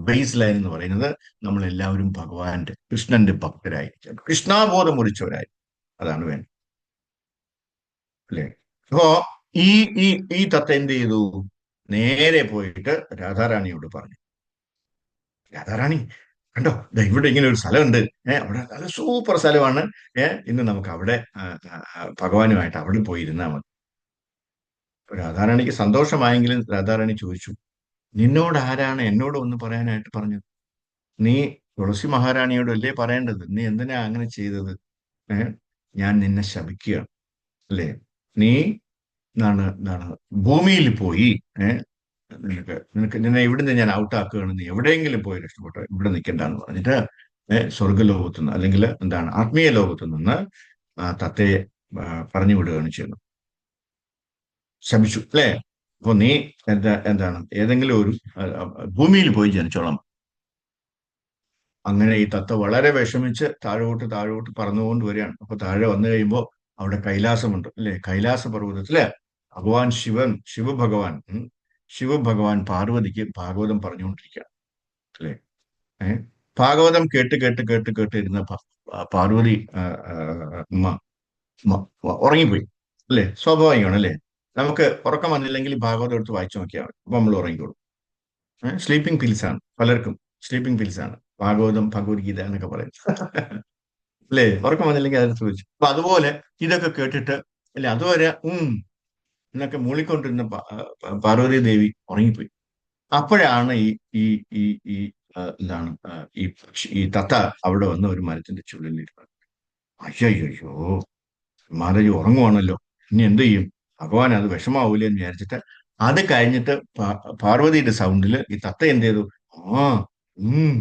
ബേസ് ലൈൻ എന്ന് പറയുന്നത് നമ്മൾ എല്ലാവരും ഭഗവാന്റെ കൃഷ്ണന്റെ ഭക്തരായിരിക്കും, കൃഷ്ണാബോധം മുറിച്ചവരായി. അതാണ് വേണ്ടത് അല്ലെ? അപ്പോ ഈ ഈ ഈ തത്ത എന്ത് ചെയ്തു? നേരെ പോയിട്ട് രാധാറാണിയോട് പറഞ്ഞു, രാധാറാണി കണ്ടോ, ഇവിടെ ഇങ്ങനെ ഒരു സ്ഥലമുണ്ട്, അവിടെ നല്ല സൂപ്പർ സ്ഥലമാണ്, ഇന്ന് നമുക്ക് അവിടെ ഭഗവാനുമായിട്ട് അവിടെ പോയിരുന്നാൽ മതി. രാധാറാണിക്ക് സന്തോഷമായെങ്കിലും രാധാറാണി ചോദിച്ചു, നിന്നോട് ആരാണ് എന്നോട് ഒന്ന് പറയാനായിട്ട് പറഞ്ഞത്? നീ തുളസി മഹാറാണിയോടല്ലേ പറയേണ്ടത്, നീ എന്തിനാ അങ്ങനെ ചെയ്തത്? ഞാൻ നിന്നെ ശപിക്കുകയാണ്. അല്ലേ? നീ എന്താണ് ഭൂമിയിൽ പോയി, ഏഹ് നിന്നെ ഇവിടുന്ന് ഞാൻ ഔട്ടാക്കുകയാണ്, നീ എവിടെയെങ്കിലും പോയി രക്ഷപ്പെട്ടോ, ഇവിടെ നിൽക്കണ്ടെന്ന് പറഞ്ഞിട്ട് സ്വർഗ്ഗലോകത്തു നിന്ന്, അല്ലെങ്കിൽ എന്താണ് ആത്മീയ ലോകത്തു നിന്ന് തത്തയെ പറഞ്ഞു വിടുകയാണ് ചെയ്യുന്നത്. ശപിച്ചു, അല്ലേ? അപ്പൊ നീ എന്താണ് ഏതെങ്കിലും ഒരു ഭൂമിയിൽ പോയി ജനിച്ചോളാം. അങ്ങനെ ഈ തത്ത വളരെ വിഷമിച്ച് താഴോട്ട് താഴോട്ട് പറന്നുകൊണ്ട് വരികയാണ്. അപ്പൊ താഴെ വന്നു കഴിയുമ്പോൾ അവിടെ കൈലാസമുണ്ട്, അല്ലെ? കൈലാസ പർവ്വതത്തില് ഭഗവാൻ ശിവഭഗവാൻ ശിവഭഗവാൻ പാർവതിക്ക് ഭാഗവതം പറഞ്ഞുകൊണ്ടിരിക്കുകയാണ്, അല്ലെ? ഏഹ് ഭാഗവതം കേട്ട് കേട്ട് കേട്ട് കേട്ട് ഇരുന്ന പാർവതി അമ്മ ഉറങ്ങിപ്പോയി, അല്ലെ? സ്വാഭാവികമാണ്, അല്ലെ? നമുക്ക് ഉറക്കം വന്നില്ലെങ്കിൽ ഭാഗവതം എടുത്ത് വായിച്ചു നോക്കിയാൽ മതി, അപ്പൊ നമ്മൾ ഉറങ്ങിക്കോളും. സ്ലീപ്പിംഗ് പിൽസ് ആണ് പലർക്കും, സ്ലീപ്പിംഗ് പിൽസ് ആണ് ഭാഗവതം ഭഗവത്ഗീത എന്നൊക്കെ പറയും. അല്ലേ? ഉറക്കം വന്നില്ലെങ്കിൽ അതെടുത്ത് വെച്ചു. അപ്പൊ അതുപോലെ ഇതൊക്കെ കേട്ടിട്ട്, അല്ലെ, അതുവരെ എന്നൊക്കെ മൂളിക്കൊണ്ടിരുന്ന പാർവതി ദേവി ഉറങ്ങിപ്പോയി. അപ്പോഴാണ് ഈ ഈ ഈ ഈ എന്താണ് ഈ തത്ത അവിടെ വന്ന് ഒരു മരത്തിന്റെ ചുള്ളിലിരുന്നത്. അയ്യോ, മാതാജി ഉറങ്ങുവാണല്ലോ, ഇനി എന്ത് ചെയ്യും? ഭഗവാൻ അത് വിഷമാവൂലേ എന്ന് വിചാരിച്ചിട്ട് അത് കഴിഞ്ഞിട്ട് പാർവതിയുടെ സൗണ്ടില് ഈ തത്ത എന്ത് ചെയ്തു? ആ ഉം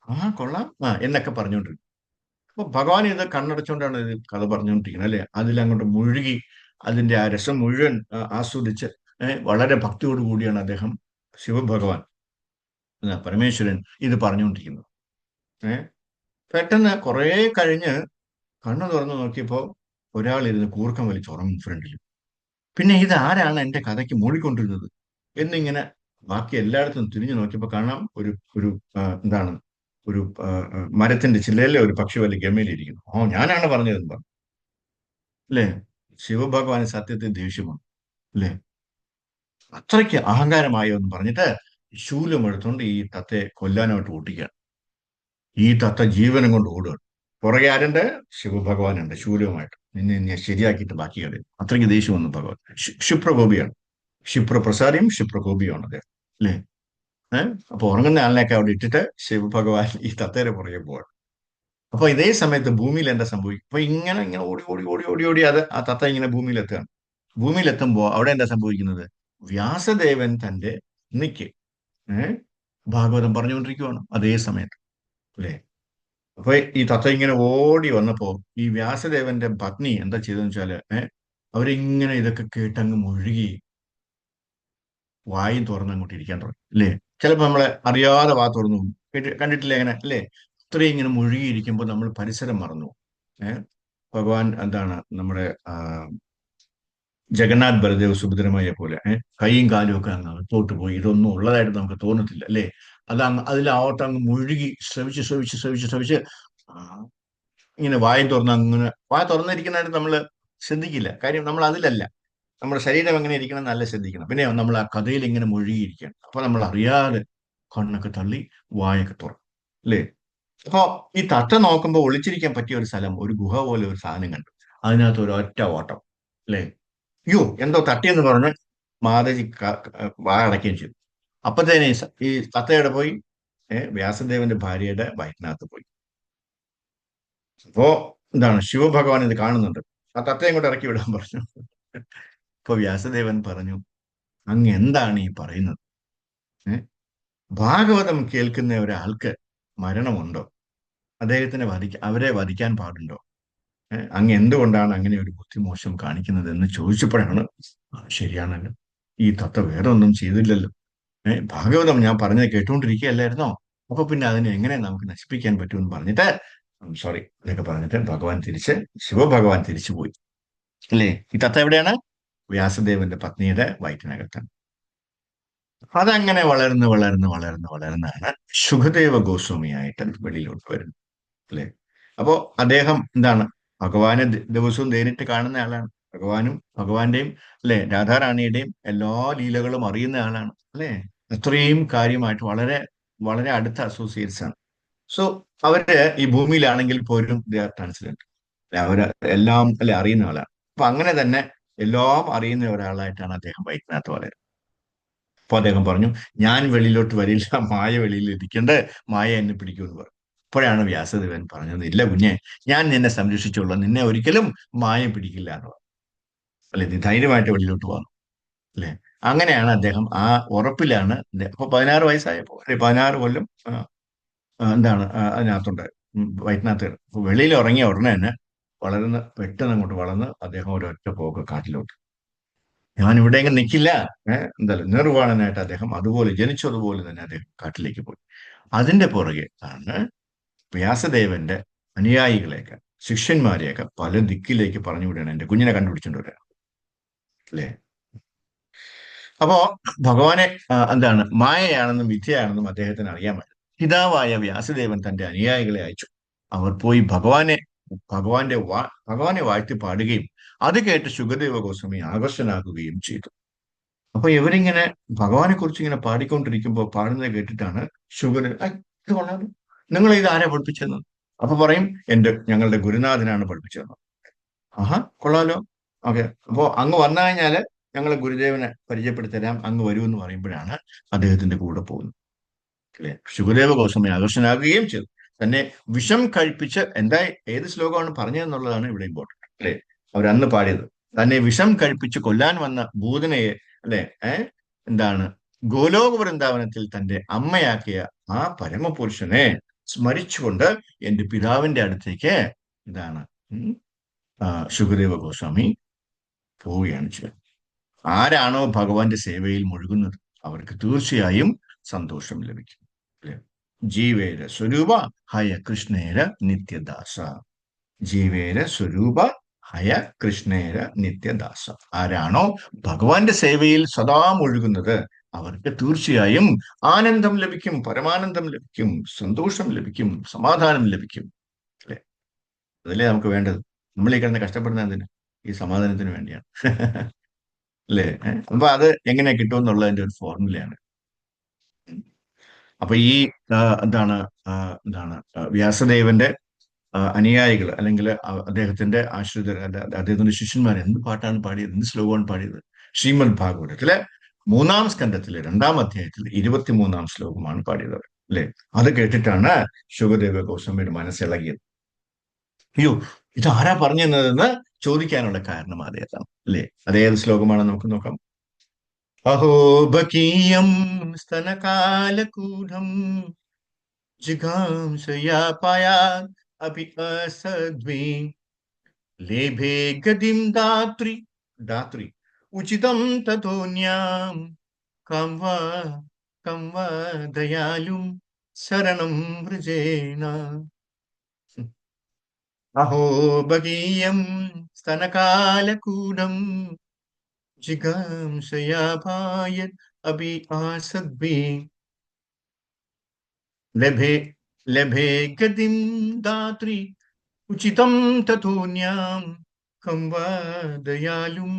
ആ കൊള്ളാം എന്നൊക്കെ പറഞ്ഞുകൊണ്ടിരിക്കും. അപ്പൊ ഭഗവാൻ ഇത് കണ്ണടച്ചുകൊണ്ടാണ് ഇത് കഥ പറഞ്ഞുകൊണ്ടിരിക്കുന്നത്, അല്ലെ? അതിലങ്ങോട്ട് മുഴുകി അതിന്റെ ആ രസം മുഴുവൻ ആസ്വദിച്ച് വളരെ ഭക്തിയോട് കൂടിയാണ് അദ്ദേഹം, ശിവഭഗവാൻ പരമേശ്വരൻ, ഇത് പറഞ്ഞുകൊണ്ടിരിക്കുന്നത്. ഏഹ് പെട്ടെന്ന് കുറെ കഴിഞ്ഞ് കണ്ണു തുറന്നു നോക്കിയപ്പോ ഒരാൾ ഇരുന്ന് കൂർക്കം വലിച്ചുറങ്ങും ഫ്രണ്ടിൽ. പിന്നെ ഇത് ആരാണ് എന്റെ കഥയ്ക്ക് മൂളിക്കൊണ്ടിരുന്നത് എന്നിങ്ങനെ ബാക്കി എല്ലായിടത്തും തിരിഞ്ഞു നോക്കിയപ്പോ കാണാം ഒരു ഒരു എന്താണ് ഒരു മരത്തിന്റെ ചില്ലയിലെ ഒരു പക്ഷി വലിയ ഗമയിലിരിക്കുന്നു. ഞാനാണ് പറഞ്ഞതെന്ന് പറഞ്ഞു, അല്ലേ? ശിവഭഗവാന് സത്യത്തിൽ ദേഷ്യമാണ്, അല്ലേ? അത്രയ്ക്ക് അഹങ്കാരമായോ എന്ന് പറഞ്ഞിട്ട് ശൂലം എടുത്തുകൊണ്ട് ഈ തത്തയെ കൊല്ലാനായിട്ട് ഓട്ടിക്കുകയാണ്. ഈ തത്ത ജീവനം കൊണ്ട് ഓടുകയാണ്. പുറകെ ആരുണ്ട്? ശിവഭഗവാനുണ്ട് ശൂലവുമായിട്ട്. നിന്നെ ശരിയാക്കിയിട്ട് ബാക്കി കളയും. അത്രയ്ക്ക് ദേഷ്യം വന്നു ഭഗവാൻ. ക്ഷിപ്രകോപിയാണ്, ക്ഷിപ്രപ്രസാരിയും ക്ഷിപ്രകോപിയാണ് അദ്ദേഹം, അല്ലേ? അപ്പൊ ഉറങ്ങുന്ന ആളിനെയൊക്കെ അവിടെ ഇട്ടിട്ട് ശിവഭഗവാൻ ഈ തത്തേരെ പുറകെ പോവാണ്. അപ്പൊ ഇതേ സമയത്ത് ഭൂമിയിൽ എന്താ സംഭവിക്കും? അപ്പൊ ഇങ്ങനെ ഇങ്ങനെ ഓടി ഓടി ഓടി ഓടി ഓടി അത് ആ തത്ത ഇങ്ങനെ ഭൂമിയിലെത്തുകയാണ്. ഭൂമിയിലെത്തുമ്പോ അവിടെ എന്താ സംഭവിക്കുന്നത്? വ്യാസദേവൻ തന്റെ നിക്ക് ഭാഗവതം പറഞ്ഞുകൊണ്ടിരിക്കുവാണ് അതേ സമയത്ത്, അല്ലേ? അപ്പൊ ഈ തത്ത ഇങ്ങനെ ഓടി വന്നപ്പോ ഈ വ്യാസദേവന്റെ പത്നി എന്താ ചെയ്തതെന്ന് വെച്ചാല് അവരിങ്ങനെ ഇതൊക്കെ കേട്ടങ്ങ് മുഴുകി വായും തുറന്ന് അങ്ങോട്ട് ഇരിക്കാൻ തുടങ്ങി, അല്ലേ? ചിലപ്പോ നമ്മളെ അറിയാതെ വാ തുറന്നു പോകും. കണ്ടിട്ടില്ലേ അങ്ങനെ, അല്ലേ? ഇത്രയും ഇങ്ങനെ മുഴുകിയിരിക്കുമ്പോൾ നമ്മൾ പരിസരം മറന്നു പോകും. ഏഹ് ഭഗവാൻ എന്താണ് നമ്മുടെ ജഗന്നാഥ് ബലദേവ് സുഭദ്രമയെ പോലെ കൈയും കാലും ഒക്കെ അങ്ങ് അകത്തോട്ട് പോയി ഇതൊന്നും ഉള്ളതായിട്ട് നമുക്ക് തോന്നത്തില്ല, അല്ലേ? അതിലാവട്ടെ അങ്ങ് മുഴുകി ശ്രവിച്ച് ശ്രവിച്ച് ശ്രവിച്ച് ശ്രവിച്ച് ആ, ഇങ്ങനെ വായും തുറന്ന് അങ്ങനെ വായ തുറന്നിരിക്കുന്നതായിട്ട് നമ്മൾ ശ്രദ്ധിക്കില്ല. കാര്യം നമ്മൾ അതിലല്ല, നമ്മുടെ ശരീരം എങ്ങനെ ഇരിക്കണം എന്നല്ല ശ്രദ്ധിക്കണം. പിന്നെ നമ്മൾ ആ കഥയിൽ ഇങ്ങനെ മുഴുകിയിരിക്കുകയാണ്. അപ്പൊ നമ്മൾ അറിയാതെ കണ്ണൊക്കെ തള്ളി വായൊക്കെ തുറക്കും, അല്ലേ? അപ്പൊ ഈ തത്ത നോക്കുമ്പോൾ ഒളിച്ചിരിക്കാൻ പറ്റിയ ഒരു സ്ഥലം, ഒരു ഗുഹ പോലെ ഒരു സാധനം കണ്ടു. അതിനകത്ത് ഒരു ഒറ്റ ഓട്ടം, അല്ലേ? അയ്യോ, എന്തോ തട്ടിയെന്ന് പറഞ്ഞ് മാതാജി വാ അടയ്ക്കുകയും ചെയ്തു. അപ്പത്തേനെ ഈ തത്തയുടെ പോയി വ്യാസദേവന്റെ ഭാര്യയുടെ വയറ്റിനകത്ത് പോയി. അപ്പോ എന്താണ് ശിവഭഗവാൻ ഇത് കാണുന്നുണ്ട്. ആ തത്തയും കൂടെ ഇറക്കി വിടാൻ പറഞ്ഞു. ഇപ്പൊ വ്യാസദേവൻ പറഞ്ഞു, അങ്ങ് എന്താണ് ഈ പറയുന്നത്? ഭാഗവതം കേൾക്കുന്ന ഒരാൾക്ക് മരണമുണ്ടോ? അദ്ദേഹത്തിനെ അവരെ വധിക്കാൻ പാടുണ്ടോ? അങ്ങ് എന്തുകൊണ്ടാണ് അങ്ങനെ ഒരു ബുദ്ധിമോശം കാണിക്കുന്നത് എന്ന് ചോദിച്ചപ്പോഴാണ് ശരിയാണല്ലോ, ഈ തത്ത വേറെ ഒന്നും ചെയ്തില്ലല്ലോ. ഭാഗവതം ഞാൻ പറഞ്ഞത് കേട്ടുകൊണ്ടിരിക്കുകയല്ലായിരുന്നോ? അപ്പൊ പിന്നെ അതിനെ എങ്ങനെ നമുക്ക് നശിപ്പിക്കാൻ പറ്റുമെന്ന് പറഞ്ഞിട്ട് സോറി എന്നൊക്കെ പറഞ്ഞിട്ട് ശിവഭഗവാൻ തിരിച്ചു പോയി, അല്ലേ? ഈ തത്ത എവിടെയാണ്? വ്യാസദേവന്റെ പത്നിയുടെ വയറ്റിനകത്താണ്. അതങ്ങനെ വളർന്ന് വളർന്ന് വളർന്ന് വളർന്നാണ് സുഖദേവ ഗോസ്വാമിയായിട്ട് വെളിയിലോട്ട് വരുന്നത്, അല്ലെ? അപ്പോ അദ്ദേഹം എന്താണ് ഭഗവാനെ ദിവസവും നേരിട്ട് കാണുന്ന ആളാണ്. ഭഗവാന്റെയും, അല്ലെ, രാധാറാണിയുടെയും എല്ലാ ലീലകളും അറിയുന്ന ആളാണ്, അല്ലെ? അത്രയും കാര്യമായിട്ട് വളരെ വളരെ അടുത്ത അസോസിയേറ്റ്സ് ആണ്. സോ അവര് ഈ ഭൂമിയിലാണെങ്കിൽ പോലും ട്രാൻസ്ജെൻഡർ, അവര് എല്ലാം, അല്ലെ, അറിയുന്ന ആളാണ്. അപ്പൊ അങ്ങനെ തന്നെ എല്ലാം അറിയുന്ന ഒരാളായിട്ടാണ് അദ്ദേഹം വൈദ്യനാഥ് വളരെ. അപ്പൊ അദ്ദേഹം പറഞ്ഞു, ഞാൻ വെളിയിലോട്ട് വരില്ല, മായ വെളിയിൽ ഇരിക്കണ്ടേ, മായ എന്നെ പിടിക്കുമെന്ന് പറഞ്ഞു. അപ്പോഴാണ് വ്യാസദേവൻ പറഞ്ഞത്, ഇല്ല കുഞ്ഞെ, ഞാൻ നിന്നെ സംരക്ഷിച്ചോളാം, നിന്നെ ഒരിക്കലും മായം പിടിക്കില്ല എന്ന് പറഞ്ഞു. അല്ലെ, നീ ധൈര്യമായിട്ട് വെളിയിലോട്ട് പോകുന്നു. അല്ലെ, അങ്ങനെയാണ് അദ്ദേഹം ആ ഉറപ്പിലാണ്. അപ്പൊ 16 വയസ്സായപ്പോ, അല്ലെ, 16 കൊല്ലം എന്താണ് അതിനകത്തുണ്ട്, വയറ്റിനകത്ത്. അപ്പൊ വെളിയിൽ ഇറങ്ങിയ ഉടനെ തന്നെ വളർന്ന് പെട്ടെന്ന് അങ്ങോട്ട് വളർന്ന് അദ്ദേഹം ഒരൊറ്റ പോക്ക് കാട്ടിലോട്ട്. ഞാൻ ഇവിടെ ഇങ്ങനെ നിൽക്കില്ല, എന്തായാലും നിർവ്വാണനായിട്ട് അദ്ദേഹം അതുപോലെ ജനിച്ചതുപോലെ തന്നെ അദ്ദേഹം കാട്ടിലേക്ക് പോയി. അതിന്റെ പുറകെ ആണ് വ്യാസദേവന്റെ അനുയായികളെയൊക്കെ, ശിഷ്യന്മാരെയൊക്കെ പല ദിക്കിലേക്ക് പറഞ്ഞു വിടുകയാണ്, എന്റെ കുഞ്ഞിനെ കണ്ടുപിടിച്ചോണ്ട് വരിക. അല്ലേ? അപ്പോ ഭഗവാനെ എന്താണ് മായയാണെന്നും വിദ്യയാണെന്നും അദ്ദേഹത്തിന് അറിയാമായിരുന്നു. പിതാവായ വ്യാസദേവൻ തന്റെ അനുയായികളെ അയച്ചു. അവർ പോയി ഭഗവാനെ വാഴ്ത്തി പാടുകയും അത് കേട്ട് ശുകദേവ ഗോസ്വാമി ആകർഷനാകുകയും ചെയ്തു. അപ്പൊ ഇവരിങ്ങനെ ഭഗവാനെ കുറിച്ച് ഇങ്ങനെ പാടിക്കൊണ്ടിരിക്കുമ്പോൾ പാടുന്നത് കേട്ടിട്ടാണ് ശുഗന്, ഇത് കൊള്ളാലോ, നിങ്ങൾ ഇത് ആരാ പഠിപ്പിച്ചതെന്ന്. അപ്പൊ പറയും, ഞങ്ങളുടെ ഗുരുനാഥനാണ് പഠിപ്പിച്ചതെന്ന്. ആഹാ, കൊള്ളാലോ. ഓക്കെ, അപ്പോ അങ്ങ് വന്നു കഴിഞ്ഞാല് ഞങ്ങളെ ഗുരുദേവനെ പരിചയപ്പെടുത്തരാം, അങ്ങ് വരൂ എന്ന് പറയുമ്പോഴാണ് അദ്ദേഹത്തിന്റെ കൂടെ പോകുന്നത്. അല്ലെ, ശുഗദേവ ഗോസ്വാമി ആകർഷനാകുകയും ചെയ്തു. തന്നെ വിഷം കഴിപ്പിച്ച്, ഏത് ശ്ലോകമാണ് പറഞ്ഞതെന്നുള്ളതാണ് ഇവിടെ ഇമ്പോർട്ടന്റ്. അല്ലെ, അവരന്ന് പാടിയത്, തന്നെ വിഷം കഴിപ്പിച്ച് കൊല്ലാൻ വന്ന ഭൂതനയെ, അല്ലെ, എന്താണ്, ഗോലോക വൃന്ദാവനത്തിൽ തന്റെ അമ്മയാക്കിയ ആ പരമപുരുഷനെ സ്മരിച്ചുകൊണ്ട് എന്റെ പിതാവിന്റെ അടുത്തേക്ക് എന്താണ് ശുകദേവ ഗോസ്വാമി പോവുകയാണ് ചെയ്യുന്നത്. ആരാണോ ഭഗവാന്റെ സേവയിൽ മുഴുകുന്നത് അവർക്ക് തീർച്ചയായും സന്തോഷം ലഭിക്കും. അല്ലെ, ജീവേര സ്വരൂപ ഹയ കൃഷ്ണേര നിത്യദാസ. ജീവേര സ്വരൂപ ഹയ കൃഷ്ണേര നിത്യദാസ. ആരാണോ ഭഗവാന്റെ സേവയിൽ സദാ മുഴുകുന്നത് അവർക്ക് തീർച്ചയായും ആനന്ദം ലഭിക്കും, പരമാനന്ദം ലഭിക്കും, സന്തോഷം ലഭിക്കും, സമാധാനം ലഭിക്കും. അല്ലെ, അതല്ലേ നമുക്ക് വേണ്ടത്. നമ്മൾ ഈ കിടന്ന് കഷ്ടപ്പെടുന്ന എന്തിന്? ഈ സമാധാനത്തിന് വേണ്ടിയാണ്. അല്ലേ? അപ്പൊ അത് എങ്ങനെ കിട്ടുമെന്നുള്ളതിന്റെ ഒരു ഫോർമുലയാണ്. അപ്പൊ ഈ എന്താണ് വ്യാസദേവന്റെ അനുയായികൾ, അല്ലെങ്കിൽ അദ്ദേഹത്തിന്റെ ആശ്രിതർ, അദ്ദേഹത്തിന്റെ ശിഷ്യന്മാർ എന്ത് പാട്ടാണ് പാടിയത്, എന്ത് ശ്ലോകമാണ് പാടിയത്? ശ്രീമദ് ഭാഗവതത്തിലെ 3-ാം സ്കന്ധത്തിലെ 2-ാം അധ്യായത്തിൽ 23-ാം ശ്ലോകമാണ് പാടിയത്. അല്ലെ, അത് കേട്ടിട്ടാണ് ശുകദേവ ഗോസ്വാമിയുടെ മനസ്സിളകിയത്. അയ്യോ, ഇതാരാ പറഞ്ഞു തന്നതെന്ന് ചോദിക്കാനുള്ള കാരണം അതേതാണ്. അല്ലെ, അതേത് ശ്ലോകമാണെന്ന് നമുക്ക് നോക്കാം. അഹോബകീയം സ്തനകാലകൂഢം ജിഘാംസയാപായാ അഭി അസദ്വി ലേഭേ ഗതിം ധാത്രി ഉചിതം തഥോന്യാം കാം വാ ദയാലും ശരണം വൃജേന. അഹോബകീയം സ്തനകാലകൂഢം ജിഘാംസയാപായത് അഭി ആസദ്ഭി ലഭേ ഗതിം ധാത്രി ഉചിതം തഥോന്യാം കം വാ ദയാലും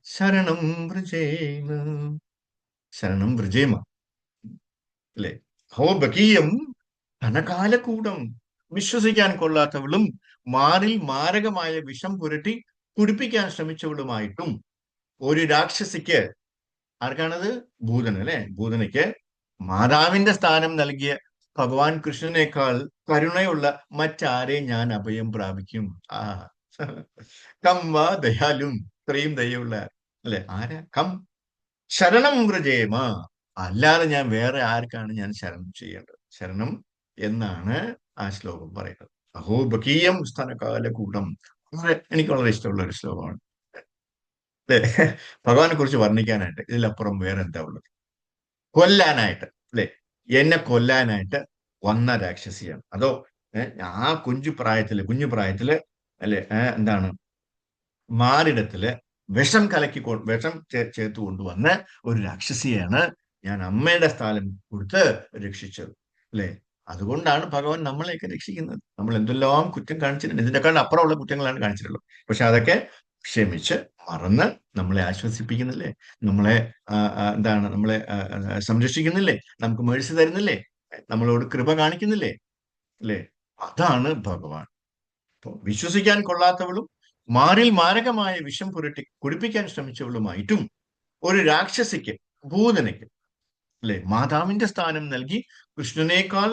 ശരണം വൃജേമ. ശരണം വൃജേമ. അല്ലെ, അഹോബകീയം ധനകാലക്കൂടം, വിശ്വസിക്കാൻ കൊള്ളാത്തവളും മാറിൽ മാരകമായ വിഷം പുരട്ടി കുടിപ്പിക്കാൻ ശ്രമിച്ചവളുമായിട്ടും ഒരു രാക്ഷസിക്ക്, ആർക്കാണത്? ഭൂതന. അല്ലെ, ഭൂതനയ്ക്ക് മാതാവിന്റെ സ്ഥാനം നൽകിയ ഭഗവാൻ കൃഷ്ണനേക്കാൾ കരുണയുള്ള മറ്റാരെ ഞാൻ അഭയം പ്രാപിക്കും? കം വാ ദയാലും, ഇത്രയും ദയുള്ള, അല്ലെ, ആരാ? കം ശരണം വൃജേമ, അല്ലാതെ ഞാൻ വേറെ ആർക്കാണ് ഞാൻ ശരണം ചെയ്യേണ്ടത്? ശരണം എന്നാണ് ആ ശ്ലോകം പറയുന്നത്. അഹോബകീയം സ്തനകാലകൂടം. എനിക്ക് വളരെ ഇഷ്ടമുള്ള ഒരു ശ്ലോകമാണ്. അല്ലെ, ഭഗവാനെ കുറിച്ച് വർണ്ണിക്കാനായിട്ട് ഇതിലപ്പുറം വേറെ എന്താ ഉള്ളത്? കൊല്ലാനായിട്ട്, അല്ലെ, എന്നെ കൊല്ലാനായിട്ട് വന്ന രാക്ഷസിയാണ്. അതോ ആ കുഞ്ഞു പ്രായത്തില് അല്ലെ, എന്താണ്, മാറിടത്തില് വിഷം ചേർത്ത് കൊണ്ടുവന്ന ഒരു രാക്ഷസിയാണ് ഞാൻ അമ്മയുടെ സ്ഥാനം കൊടുത്ത് രക്ഷിച്ചത്. അല്ലെ, അതുകൊണ്ടാണ് ഭഗവാൻ നമ്മളെയൊക്കെ രക്ഷിക്കുന്നത്. നമ്മൾ എന്തെല്ലാം കുറ്റം കാണിച്ചിട്ടുണ്ട്, ഇതിനേക്കാൾ അപ്പുറമുള്ള കുറ്റങ്ങളാണ് കാണിച്ചിട്ടുള്ളത്. പക്ഷെ അതൊക്കെ ക്ഷമിച്ച് മറന്ന് നമ്മളെ ആശ്വസിപ്പിക്കുന്നില്ലേ, നമ്മളെ നമ്മളെ സംരക്ഷിക്കുന്നില്ലേ, നമുക്ക് മേഴ്സി തരുന്നില്ലേ, നമ്മളോട് കൃപ കാണിക്കുന്നില്ലേ? അല്ലെ, അതാണ് ഭഗവാൻ. അപ്പൊ വിശ്വസിക്കാൻ കൊള്ളാത്തവളും മാറിൽ മാരകമായ വിഷം പുരട്ടി കുടിപ്പിക്കാൻ ശ്രമിച്ചവളുമായിട്ടും ഒരു രാക്ഷസിക്ക്, ഭൂതനയ്ക്ക്, അല്ലെ, മാതാവിന്റെ സ്ഥാനം നൽകി കൃഷ്ണനേക്കാൾ